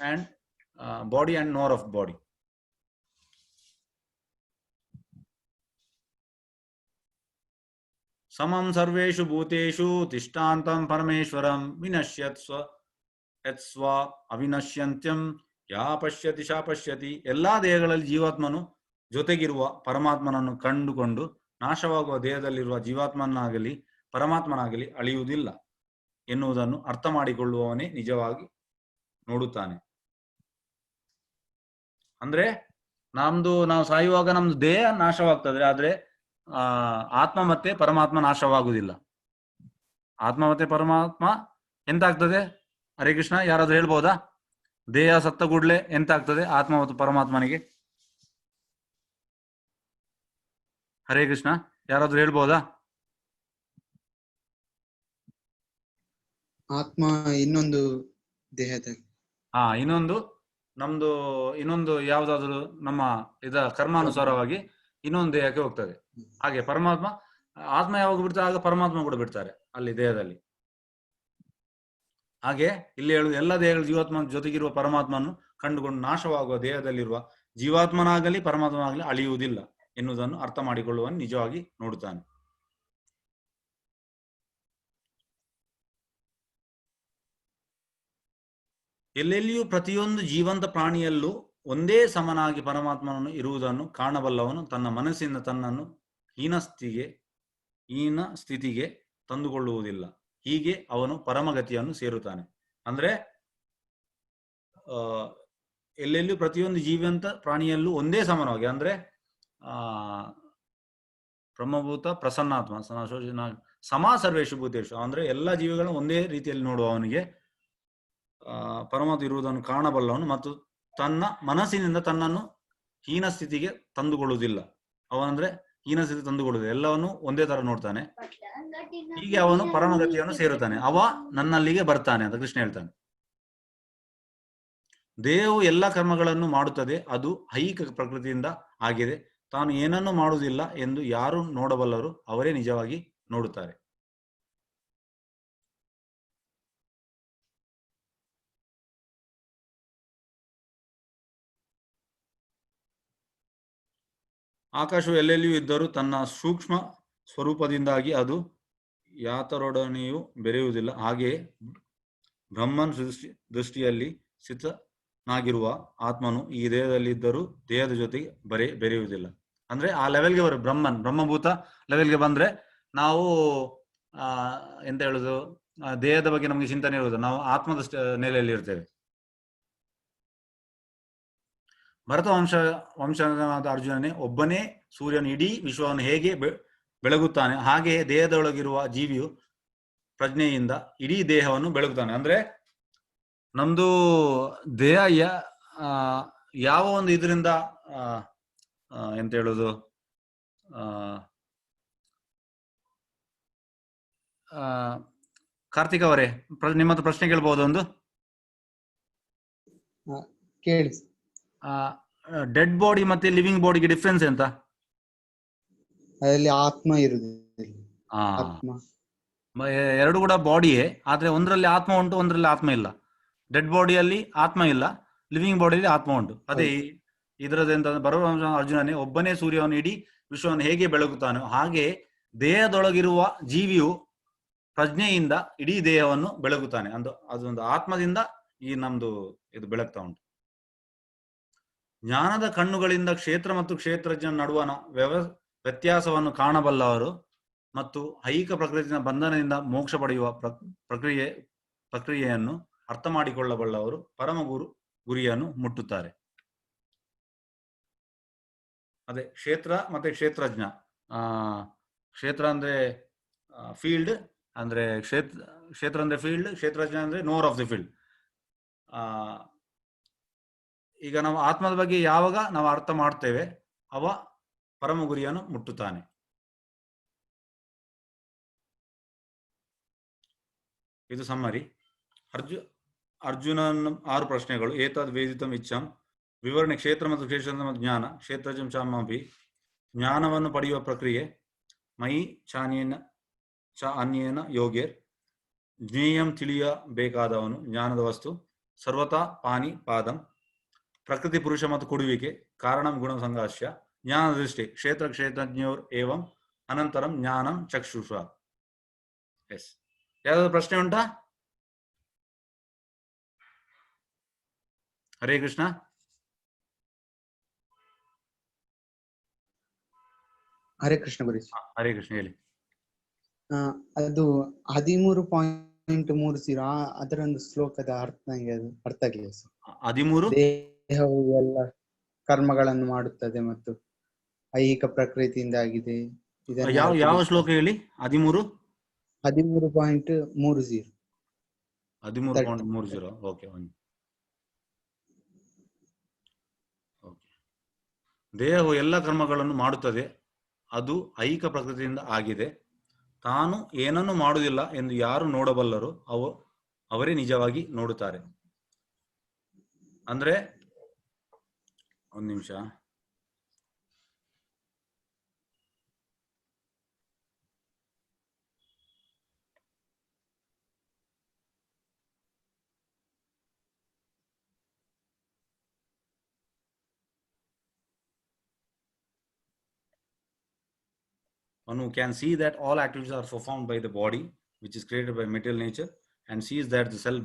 ಅಂಡ್ ನೋರ್ ಆಫ್ ಬಾಡಿ. ಸಮಂ ಸರ್ವೇಷು ಭೂತೇಷು ತಿಷ್ಠಾಂತಂ ಪರಮೇಶ್ವರಂ ವಿನಶ್ಯತ್ ಸ್ವ ಅವಿನಶ್ಯಂತ್ಯಂ ಯಾ ಪಶ್ಯತಿ ಶಾ ಪಶ್ಯತಿ. ಎಲ್ಲಾ ದೇಹಗಳಲ್ಲಿ ಜೀವಾತ್ಮನು ಜೊತೆಗಿರುವ ಪರಮಾತ್ಮನನ್ನು ಕಂಡುಕೊಂಡು ನಾಶವಾಗುವ ದೇಹದಲ್ಲಿರುವ ಜೀವಾತ್ಮನಾಗಲಿ ಪರಮಾತ್ಮನಾಗಲಿ ಅಳಿಯುವುದಿಲ್ಲ ಎನ್ನುವುದನ್ನು ಅರ್ಥ ಮಾಡಿಕೊಳ್ಳುವವನೇ ನಿಜವಾಗಿ ನೋಡುತ್ತಾನೆ. ಅಂದ್ರೆ ನಾವು ಸಾಯುವಾಗ ನಮ್ದು ದೇಹ ನಾಶವಾಗ್ತದೆ, ಆದ್ರೆ ಆತ್ಮ ಮತ್ತೆ ಪರಮಾತ್ಮ ನಾಶವಾಗುವುದಿಲ್ಲ. ಆತ್ಮ ಮತ್ತೆ ಪರಮಾತ್ಮ ಎಂತ ಆಗ್ತದೆ? ಹರೇ ಕೃಷ್ಣ, ಯಾರಾದ್ರೂ ಹೇಳ್ಬೋದಾ? ದೇಹ ಸತ್ತ ಕೂಡ್ಲೆ ಎಂತ ಆಗ್ತದೆ ಆತ್ಮ ಮತ್ತು ಪರಮಾತ್ಮನಿಗೆ? ಹರೇ ಕೃಷ್ಣ, ಯಾರಾದ್ರೂ ಹೇಳ್ಬೋದಾ? ಆತ್ಮ ಇನ್ನೊಂದು ದೇಹದಲ್ಲಿ. ಇನ್ನೊಂದು ಯಾವ್ದಾದ್ರು ನಮ್ಮ ಕರ್ಮಾನುಸಾರವಾಗಿ ಇನ್ನೊಂದು ದೇಹಕ್ಕೆ ಹೋಗ್ತದೆ. ಹಾಗೆ ಪರಮಾತ್ಮ ಆತ್ಮ ಯಾವಾಗ ಬಿಡ್ತಾರೆ ಆಗ ಪರಮಾತ್ಮ ಕೂಡ ಬಿಡ್ತಾರೆ ಅಲ್ಲಿ ದೇಹದಲ್ಲಿ. ಹಾಗೆ ಇಲ್ಲಿ ಹೇಳುದು ಎಲ್ಲ ದೇಹಗಳು ಜೀವಾತ್ಮ ಜೊತೆಗಿರುವ ಪರಮಾತ್ಮನು ಕಂಡುಕೊಂಡು ನಾಶವಾಗುವ ದೇಹದಲ್ಲಿರುವ ಜೀವಾತ್ಮನಾಗಲಿ ಪರಮಾತ್ಮನಾಗಲಿ ಅಳಿಯುವುದಿಲ್ಲ ಎನ್ನುವುದನ್ನು ಅರ್ಥ ಮಾಡಿಕೊಳ್ಳುವನು ನಿಜವಾಗಿ ನೋಡುತ್ತಾನೆ. ಎಲ್ಲೆಲ್ಲಿಯೂ ಪ್ರತಿಯೊಂದು ಜೀವಂತ ಪ್ರಾಣಿಯಲ್ಲೂ ಒಂದೇ ಸಮನಾಗಿ ಪರಮಾತ್ಮನನ್ನು ಇರುವುದನ್ನು ಕಾಣಬಲ್ಲವನು ತನ್ನ ಮನಸ್ಸಿನ ತನ್ನನ್ನು ಹೀನ ಸ್ಥಿತಿಗೆ ತಂದುಕೊಳ್ಳುವುದಿಲ್ಲ. ಹೀಗೆ ಅವನು ಪರಮಗತಿಯನ್ನು ಸೇರುತ್ತಾನೆ. ಅಂದ್ರೆ ಎಲ್ಲೆಲ್ಲೂ ಪ್ರತಿಯೊಂದು ಜೀವಂತ ಪ್ರಾಣಿಯಲ್ಲೂ ಒಂದೇ ಸಮಾನವಾಗಿ, ಅಂದ್ರೆ ಬ್ರಹ್ಮಭೂತ ಪ್ರಸನ್ನಾತ್ಮ ಸಮಾ ಸರ್ವೇಶು ಭೂತೇಶು, ಅಂದ್ರೆ ಎಲ್ಲ ಜೀವಿಗಳನ್ನು ಒಂದೇ ರೀತಿಯಲ್ಲಿ ನೋಡುವ ಅವನಿಗೆ ಪರಮಾತ್ಮ ಇರುವುದನ್ನು ಕಾಣಬಲ್ಲವನು ಮತ್ತು ತನ್ನ ಮನಸ್ಸಿನಿಂದ ತನ್ನನ್ನು ಹೀನ ಸ್ಥಿತಿಗೆ ತಂದುಕೊಳ್ಳುವುದಿಲ್ಲ. ಅವನಂದ್ರೆ ಹೀನ ಸ್ಥಿತಿ ತಂದುಕೊಳ್ಳುವುದಿಲ್ಲ, ಎಲ್ಲವನ್ನು ಒಂದೇ ತರ ನೋಡ್ತಾನೆ. ಹೀಗೆ ಅವನು ಪರಮಗತಿಯನ್ನು ಸೇರುತ್ತಾನೆ, ಅವ ನನ್ನಲ್ಲಿಗೆ ಬರ್ತಾನೆ ಅಂತ ಕೃಷ್ಣ ಹೇಳ್ತಾನೆ. ದೇಹವು ಎಲ್ಲ ಕರ್ಮಗಳನ್ನು ಮಾಡುತ್ತದೆ, ಅದು ಐಹಿಕ ಪ್ರಕೃತಿಯಿಂದ ಆಗಿದೆ. ತಾನು ಏನನ್ನು ಮಾಡುವುದಿಲ್ಲ ಎಂದು ಯಾರು ನೋಡಬಲ್ಲರು ಅವರೇ ನಿಜವಾಗಿ ನೋಡುತ್ತಾರೆ. ಆಕಾಶವು ಎಲ್ಲೆಲ್ಲಿಯೂ ಇದ್ದರೂ ತನ್ನ ಸೂಕ್ಷ್ಮ ಸ್ವರೂಪದಿಂದಾಗಿ ಅದು ಯಾತರೊಡನೆಯೂ ಬೆರೆಯುವುದಿಲ್ಲ. ಹಾಗೆಯೇ ಬ್ರಹ್ಮನ್ ದೃಷ್ಟಿಯಲ್ಲಿ ಸ್ಥಿತನಾಗಿರುವ ಆತ್ಮನು ಈ ದೇಹದಲ್ಲಿದ್ದರೂ ದೇಹದ ಜೊತೆಗೆ ಬೆರೆಯುವುದಿಲ್ಲ. ಅಂದ್ರೆ ಆ ಲೆವೆಲ್ಗೆ ಬ್ರಹ್ಮಭೂತ ಲೆವೆಲ್ಗೆ ಬಂದ್ರೆ ನಾವು ಎಂತ ಹೇಳುದು, ದೇಹದ ಬಗ್ಗೆ ನಮಗೆ ಚಿಂತನೆ ಇರುವುದು, ನಾವು ಆತ್ಮದ ನೆಲೆಯಲ್ಲಿ ಇರ್ತೇವೆ. ಭರತ ವಂಶನಾದ ಅರ್ಜುನನೇ, ಒಬ್ಬನೇ ಸೂರ್ಯನು ಇಡೀ ವಿಶ್ವವನ್ನು ಹೇಗೆ ಬೆಳಗುತ್ತಾನೆ ಹಾಗೆಯೇ ದೇಹದೊಳಗಿರುವ ಜೀವಿಯು ಪ್ರಜ್ಞೆಯಿಂದ ಇಡೀ ದೇಹವನ್ನು ಬೆಳಗುತ್ತಾನೆ. ಅಂದ್ರೆ ನಮ್ದು ದೇಹ ಯಾವ ಒಂದು ಇದರಿಂದ ಎಂತ ಹೇಳುದು, ಕಾರ್ತಿಕ್ ಅವರೇ ನಿಮ್ಮ ಹತ್ರ ಪ್ರಶ್ನೆ ಕೇಳ್ಬಹುದು ಒಂದು? ಕೇಳಿ. ಡೆಡ್ ಬಾಡಿ ಮತ್ತೆ ಲಿವಿಂಗ್ ಬಾಡಿಗೆ ಡಿಫ್ರೆನ್ಸ್ ಎಂತ? ಅದರಲ್ಲಿ ಆತ್ಮ ಇರುವುದು. ಎರಡು ಕೂಡ ಬಾಡಿಯೇ, ಆದ್ರೆ ಒಂದರಲ್ಲಿ ಆತ್ಮ ಉಂಟು, ಒಂದರಲ್ಲಿ ಆತ್ಮ ಇಲ್ಲ. ಡೆಡ್ ಬಾಡಿಯಲ್ಲಿ ಆತ್ಮ ಇಲ್ಲ, ಲಿವಿಂಗ್ ಬಾಡಿಯಲ್ಲಿ ಆತ್ಮ ಉಂಟು. ಅದೇ ಇದರದೆಂತ ಬರುವ ಅರ್ಜುನನೇ, ಒಬ್ಬನೇ ಸೂರ್ಯವನ್ನು ಇಡೀ ವಿಶ್ವವನ್ನು ಹೇಗೆ ಬೆಳಗುತ್ತಾನೋ ಹಾಗೆ ದೇಹದೊಳಗಿರುವ ಜೀವಿಯು ಪ್ರಜ್ಞೆಯಿಂದ ಇಡೀ ದೇಹವನ್ನು ಬೆಳಗುತ್ತಾನೆ. ಅದೊಂದು ಆತ್ಮದಿಂದ ಈ ನಮ್ದು ಇದು ಬೆಳಗ್ತಾ ಉಂಟು. ಜ್ಞಾನದ ಕಣ್ಣುಗಳಿಂದ ಕ್ಷೇತ್ರ ಮತ್ತು ಕ್ಷೇತ್ರಜ್ಞ ನಡುವಣ ವ್ಯತ್ಯಾಸವನ್ನು ಕಾಣಬಲ್ಲವರು ಮತ್ತು ಐಹಿಕ ಪ್ರಕೃತಿಯ ಬಂಧನದಿಂದ ಮೋಕ್ಷ ಪಡೆಯುವ ಪ್ರಕ್ರಿಯೆಯನ್ನು ಅರ್ಥ ಮಾಡಿಕೊಳ್ಳಬಲ್ಲವರು ಪರಮ ಗುರಿಯನ್ನು ಮುಟ್ಟುತ್ತಾರೆ. ಅದೇ ಕ್ಷೇತ್ರ ಮತ್ತೆ ಕ್ಷೇತ್ರಜ್ಞ. ಕ್ಷೇತ್ರ ಅಂದ್ರೆ ಫೀಲ್ಡ್, ಅಂದ್ರೆ ಕ್ಷೇತ್ರ ಅಂದ್ರೆ ಫೀಲ್ಡ್, ಕ್ಷೇತ್ರಜ್ಞ ಅಂದ್ರೆ ನೋರ್ ಆಫ್ ದಿ ಫೀಲ್ಡ್. ಈಗ ನಾವು ಆತ್ಮದ ಬಗ್ಗೆ ಯಾವಾಗ ನಾವು ಅರ್ಥ ಮಾಡ್ತೇವೆ ಅವ ಪರಮ ಗುರಿಯನ್ನು ಮುಟ್ಟುತ್ತಾನೆ. ಇದು ಸಮ್ಮರಿ. ಅರ್ಜುನನ 6 ಪ್ರಶ್ನೆಗಳು. ಏತದ್ ವೇದಿತಂ ಇಚ್ಛಾಂ ವಿವರಣೆ. ಕ್ಷೇತ್ರ ಮತ್ತು ಕ್ಷೇತ್ರ ಜ್ಞಾನ ಕ್ಷೇತ್ರಜಂ ಚಾಮಪಿ. ಜ್ಞಾನವನ್ನು ಪಡೆಯುವ ಪ್ರಕ್ರಿಯೆ. ಮಯಿ ಅನ್ಯೇನ ಯೋಗೇರ್. ಜ್ಞೇಯಂ ತಿಳಿಯಬೇಕಾದವನು ಜ್ಞಾನದ ವಸ್ತು. ಸರ್ವತಾ ಪಾನಿ ಪಾದಂ. ಪ್ರಕೃತಿ ಪುರುಷ ಮತ್ತು ಕೊಡುವಿಕೆ. ಕಾರಣಂ ಗುಣ ಸಂಘರ್ಷ. ಜ್ಞಾನ ದೃಷ್ಟಿ. ಕ್ಷೇತ್ರ ಕ್ಷೇತ್ರಜ್ಞೋರ್ ಏವಂ ಅನಂತರಂ ಜ್ಞಾನಂ ಚಕ್ಷುಷ. ಎಸ್, ಯಾವ್ದಾದ್ರು ಪ್ರಶ್ನೆ ಉಂಟಾ? ಹರೇ ಕೃಷ್ಣ. ಹರೇ ಕೃಷ್ಣ ಗುರುಜಿ. ಹರೇ ಕೃಷ್ಣ, ಹೇಳಿ. ಅದು 13.30 ಅದರ ಒಂದು ಶ್ಲೋಕದ ಅರ್ಥ ನಂಗೆ ಅರ್ಥ ಆಗಿಲ್ಲ ಸರ್. 13 ದೇಹವು ಎಲ್ಲ ಕರ್ಮಗಳನ್ನು ಮಾಡುತ್ತದೆ ಮತ್ತು ಐಹಿಕ ಪ್ರಕೃತಿಯಿಂದ ಆಗಿದೆ. ಯಾವ ಯಾವ ಶ್ಲೋಕ ಹೇಳಿ? 13 13.30. 13.30. ಓಕೆ. ದೇಹವು ಎಲ್ಲ ಕರ್ಮಗಳನ್ನು ಮಾಡುತ್ತದೆ, ಅದು ಐಹಿಕ ಪ್ರಕೃತಿಯಿಂದ ಆಗಿದೆ. ತಾನು ಏನನ್ನು ಮಾಡುವುದಿಲ್ಲ ಎಂದು ಯಾರು ನೋಡಬಲ್ಲರು ಅವರೇ ನಿಜವಾಗಿ ನೋಡುತ್ತಾರೆ. ಅಂದ್ರೆ ಒಂದು ನಿಮಿಷ. One who can see that all activities are performed by the body, which is created by material nature, and sees that the self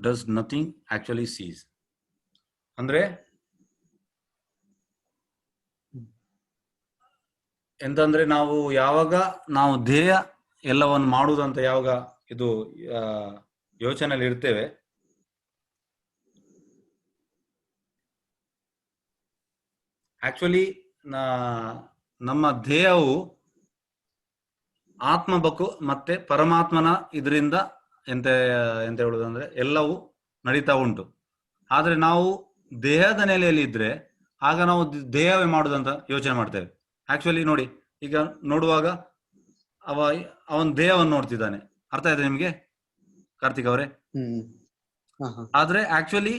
does nothing, actually sees. ಅಂದ್ರೆ ಎಂತಂದ್ರೆ ಯಾವಾಗ ನಾವು ಧ್ಯೇಯ ಎಲ್ಲವನ್ನು ಮಾಡುವುದಂತ ಯಾವಾಗ ಇದು ಯೋಚನೆಯಲ್ಲಿ ಇರ್ತೇವೆ, ಆಕ್ಚುಲಿ ನಮ್ಮ ಧ್ಯೇಯವು ಆತ್ಮಬಕು ಮತ್ತೆ ಪರಮಾತ್ಮನ ಇದರಿಂದ ಎಂತ ಹೇಳುದಂದ್ರೆ ಎಲ್ಲವೂ ನಡೀತಾ ಉಂಟು. ಆದ್ರೆ ನಾವು ದೇಹದ ನೆಲೆಯಲ್ಲಿ ಇದ್ರೆ ಆಗ ನಾವು ದೇಹವೇ ಮಾಡುದಂತ ಯೋಚನೆ ಮಾಡ್ತೇವೆ. ಆಕ್ಚುಲಿ ನೋಡಿ, ಈಗ ನೋಡುವಾಗ ಅವನ ದೇಹವನ್ನು ನೋಡ್ತಿದ್ದಾನೆ. ಅರ್ಥ ಆಯ್ತು ನಿಮ್ಗೆ ಕಾರ್ತಿಕ್ ಅವರೇ? ಆದ್ರೆ ಆಕ್ಚುಲಿ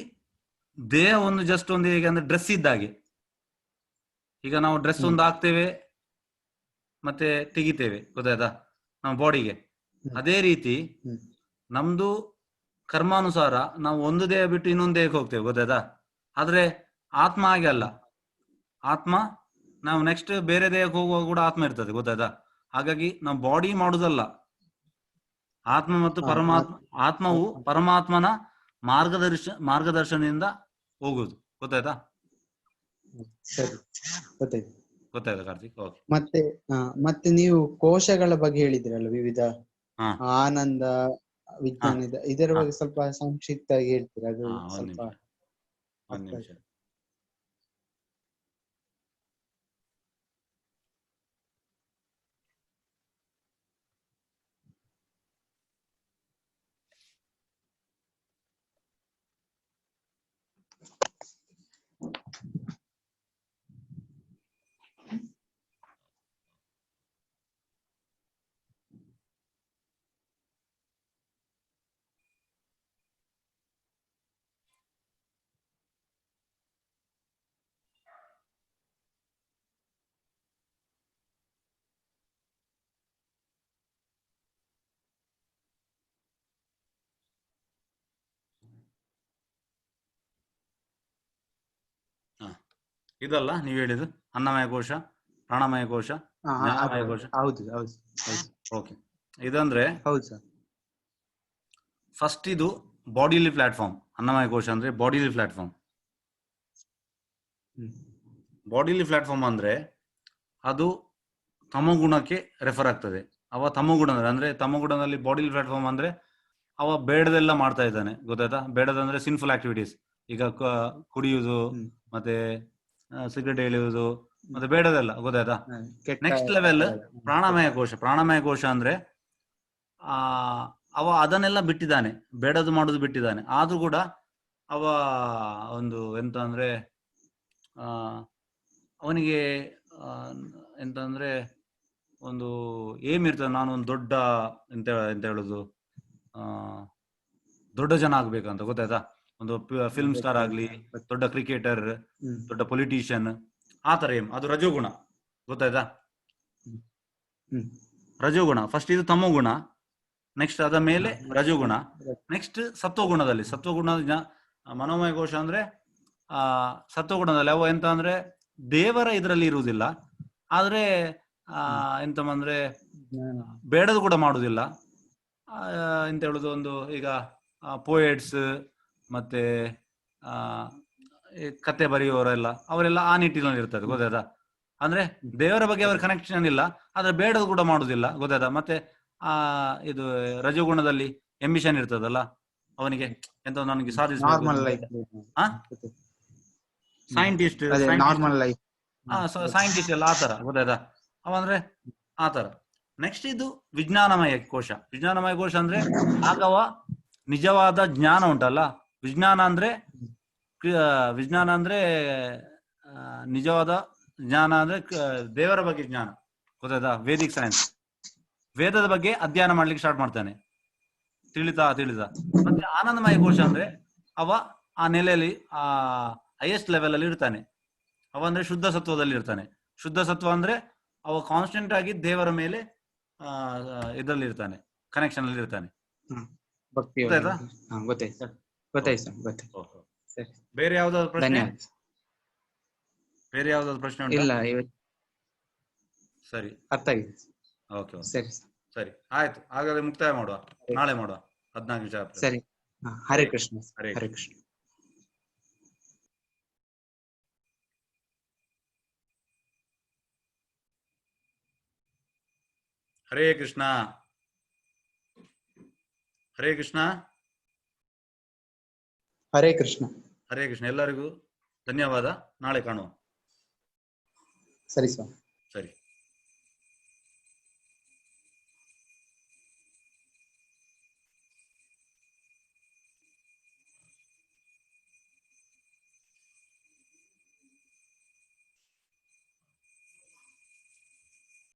ದೇಹ ಒಂದು ಜಸ್ಟ್ ಒಂದು ಹೇಗೆ ಅಂದ್ರೆ ಡ್ರೆಸ್ ಇದ್ದಾಗೆ. ಈಗ ನಾವು ಡ್ರೆಸ್ ಒಂದು ಹಾಕ್ತೇವೆ ಮತ್ತೆ ತೆಗಿತೇವೆ, ಗೊತ್ತಾಯ್ತಾ, ನಮ್ಮ ಬಾಡಿಗೆ. ಅದೇ ರೀತಿ ನಮ್ದು ಕರ್ಮಾನುಸಾರ ನಾವು ಒಂದು ದೇಹ ಬಿಟ್ಟು ಇನ್ನೊಂದು ದೇಹಕ್ಕೆ ಹೋಗ್ತೇವೆ, ಗೊತ್ತಾಯ್ತಾ. ಆದ್ರೆ ಆತ್ಮ ಹಾಗೆ ಅಲ್ಲ. ಆತ್ಮ ನಾವು ನೆಕ್ಸ್ಟ್ ಬೇರೆ ದೇಹಕ್ಕೆ ಹೋಗುವಾಗ ಕೂಡ ಆತ್ಮ ಇರ್ತದೆ, ಗೊತ್ತಾಯ್ತಾ. ಹಾಗಾಗಿ ನಾವು ಬಾಡಿ ಮಾಡುದಲ್ಲ, ಆತ್ಮ ಮತ್ತು ಆತ್ಮವು ಪರಮಾತ್ಮನ ಮಾರ್ಗದರ್ಶನದಿಂದ ಹೋಗುದು, ಗೊತ್ತಾಯ್ತಾ. ಸರಿ, ಗೊತ್ತಾಯ್ತಾ ಕಾರ್ತಿಕ್? ಓಕೆ. ಮತ್ತೆ ನೀವು ಕೋಶಗಳ ಬಗ್ಗೆ ಹೇಳಿದ್ರಲ್ಲ, ವಿವಿಧ ಆನಂದ, ವಿಜ್ಞಾನ, ಇದರ ಬಗ್ಗೆ ಸ್ವಲ್ಪ ಸಂಕ್ಷಿಪ್ತವಾಗಿ ಹೇಳ್ತೀರಾ? ಅದು ಸ್ವಲ್ಪ ಒಂದು ನಿಮಿಷ. ಇದಲ್ಲ ನೀವು ಹೇಳಿದ್ದು ಅನ್ನಮಯ ಕೋಶ, ಪ್ರಾಣಮಯ ಕೋಶ, ಜ್ಞಾನಮಯ ಕೋಶ. ಹೌದು. ಓಕೆ. ಇದಂದ್ರೆ ಹೌದು ಸರ್. ಫಸ್ಟ್ ಇದು ಬಾಡಿಲಿ ಪ್ಲಾಟ್ಫಾರ್ಮ್. ಅನ್ನಮಯ ಕೋಶ ಅಂದ್ರೆ ಬಾಡಿಲಿ ಪ್ಲಾಟ್ಫಾರ್ಮ್. ಬಾಡಿಲಿ ಪ್ಲಾಟ್ಫಾರ್ಮ್ ಅಂದ್ರೆ ಅದು ತಮೋಗುಣಕ್ಕೆ ರೆಫರ್ ಆಗ್ತದೆ. ತಮೋಗುಣ ಅಂದ್ರೆ ತಮೋಗುಣದಲ್ಲಿ ಬಾಡಿಲಿ ಪ್ಲಾಟ್ಫಾರ್ಮ್ ಅಂದ್ರೆ ಬೇಡದೆಲ್ಲ ಮಾಡ್ತಾ ಇದ್ದಾನೆ, ಗೊತ್ತಾಯ್ತಾ. ಬೇಡದಂದ್ರೆ ಸಿನ್ಫುಲ್ ಆಕ್ಟಿವಿಟೀಸ್. ಈಗ ಕುಡಿಯುವುದು ಮತ್ತೆ ಸಿಗರೇಟ್ ಎಳೆಯುವುದು ಮತ್ತೆ ಬೇಡದೆಲ್ಲ, ಗೊತ್ತಾಯ್ತಾ. ನೆಕ್ಸ್ಟ್ ಲೆವೆಲ್ ಪ್ರಾಣಮಯ ಕೋಶ. ಪ್ರಾಣಮಯ ಕೋಶ ಅಂದ್ರೆ ಅದನ್ನೆಲ್ಲ ಬಿಟ್ಟಿದ್ದಾನೆ, ಬೇಡದು ಮಾಡುದು ಬಿಟ್ಟಿದ್ದಾನೆ. ಆದ್ರೂ ಕೂಡ ಒಂದು ಎಂತ ಅಂದ್ರೆ ಅವನಿಗೆ ಎಂತ ಅಂದ್ರೆ ಒಂದು ಏಮ್ ಇರ್ತದೆ. ನಾನು ಒಂದು ದೊಡ್ಡ ಎಂತ ಹೇಳುದು ದೊಡ್ಡ ಜನ ಆಗ್ಬೇಕಂತ, ಗೊತ್ತಾಯ್ತಾ. ಒಂದು ಫಿಲ್ಮ್ ಸ್ಟಾರ್ ಆಗ್ಲಿ, ದೊಡ್ಡ ಕ್ರಿಕೆಟರ್, ದೊಡ್ಡ ಪೊಲಿಟಿಷಿಯನ್, ಆತರ ಏಮ್. ಅದು ರಜೋಗುಣ, ಗೊತ್ತಾಯ್ತಾ. ರಜೋಗುಣ ಫಸ್ಟ್. ಇದು ತಮೋಗುಣ. ನೆಕ್ಸ್ಟ್ ಅದ ಮೇಲೆ ರಜೋಗುಣ. ನೆಕ್ಸ್ಟ್ ಸತ್ವಗುಣದಲ್ಲಿ ಮನೋಮಯ ಕೋಶ ಅಂದ್ರೆ ಸತ್ವಗುಣದಲ್ಲಿ ಎಂತ ಅಂದ್ರೆ ದೇವರ ಇದರಲ್ಲಿ ಇರುವುದಿಲ್ಲ, ಆದ್ರೆ ಎಂತಂದ್ರೆ ಬೇಡದು ಕೂಡ ಮಾಡುದಿಲ್ಲ. ಎಂತ ಹೇಳುದು, ಒಂದು ಈಗ ಪೋಯೆಟ್ಸ್ ಮತ್ತೆ ಕತೆ ಬರೆಯುವವರೆಲ್ಲ ಅವರೆಲ್ಲ ಆ ನಿಟ್ಟಿನಲ್ಲಿ ಇರ್ತದೆ, ಗೊತ್ತಾಯ್ತಾ. ಅಂದ್ರೆ ದೇವರ ಬಗ್ಗೆ ಅವ್ರ ಕನೆಕ್ಷನ್ ಇಲ್ಲ, ಆದ್ರೆ ಬೇಡದು ಕೂಡ ಮಾಡುದಿಲ್ಲ, ಗೊತ್ತಾಯ್ತಾ. ಮತ್ತೆ ಇದು ರಜೋಗುಣದಲ್ಲಿ ಎಂಬಿಷನ್ ಇರ್ತದಲ್ಲ, ಅವನಿಗೆ ಎಂತ ನನಗೆ ಸಾಧಿಸಬೇಕು, normal life. Scientist normal life. Scientist ಎಲ್ಲ ಆತರ ಗೊತ್ತಾಯ್ತಾ, ಅವಂದ್ರೆ ಆತರ. ನೆಕ್ಸ್ಟ್ ಇದು ವಿಜ್ಞಾನಮಯ ಕೋಶ. ವಿಜ್ಞಾನಮಯ ಕೋಶ ಅಂದ್ರೆ ಆಗವ ನಿಜವಾದ ಜ್ಞಾನ ಉಂಟಲ್ಲ, ವಿಜ್ಞಾನ ಅಂದ್ರೆ ನಿಜವಾದ ಜ್ಞಾನ ಅಂದ್ರೆ ದೇವರ ಬಗ್ಗೆ ಜ್ಞಾನ, ಗೊತ್ತಾಯ್ತಾ, ವೇದಿಕ್ ಸೈನ್ಸ್, ವೇದದ ಬಗ್ಗೆ ಅಧ್ಯಯನ ಮಾಡ್ಲಿಕ್ಕೆ ಸ್ಟಾರ್ಟ್ ಮಾಡ್ತಾನೆ, ತಿಳಿತಾ. ಮತ್ತೆ ಆನಂದಮಯ ಕೋಶ ಅಂದ್ರೆ ಅವ ಆ ನೆಲೆಯಲ್ಲಿ ಆ ಹೈಯೆಸ್ಟ್ ಲೆವೆಲ್ ಅಲ್ಲಿ ಇರ್ತಾನೆ. ಅವ ಅಂದ್ರೆ ಶುದ್ಧ ಸತ್ವದಲ್ಲಿ ಇರ್ತಾನೆ. ಶುದ್ಧ ಸತ್ವ ಅಂದ್ರೆ ಅವ ಕಾನ್ಸ್ಟೆಂಟ್ ಆಗಿ ದೇವರ ಮೇಲೆ ಇದರಲ್ಲಿ ಇರ್ತಾನೆ, ಕನೆಕ್ಷನ್ ಅಲ್ಲಿ ಇರ್ತಾನೆ. ಭಕ್ತಿ. ಗೊತ್ತಾಯ್ತಾ? ಗೊತ್ತಾಯ್ತು ಸರ್. ಬೇರೆ ಯಾವ್ದಾದ್ರು ಪ್ರಶ್ನೆ? ಧನ್ಯವಾದ. ಬೇರೆ ಯಾವ್ದಾದ್ರು ಪ್ರಶ್ನೆ ಉಂಟಾ? ಇಲ್ಲ, ಇವತ್ತು ಸರಿ, ಅರ್ಥ ಆಗಿದೆ. ಓಕೆ ಸರಿ ಆಯ್ತು. ಹಾಗಾದ್ರೆ ಮುಕ್ತಾಯ ಮಾಡುವ, ನಾಳೆ ಮಾಡುವ 14 ನಿಮಿಷ. ಸರಿ. ಹರೇ ಕೃಷ್ಣ. ಹರೇ ಹರೇ ಕೃಷ್ಣ. ಹರೇ ಕೃಷ್ಣ. ಹರೇ ಕೃಷ್ಣ. ಹರೇ ಕೃಷ್ಣ. ಹರೇ ಕೃಷ್ಣ. ಎಲ್ಲರಿಗೂ ಧನ್ಯವಾದ. ನಾಳೆ ಕಾಣುವ. ಸರಿ ಸ್ವಾಮಿ.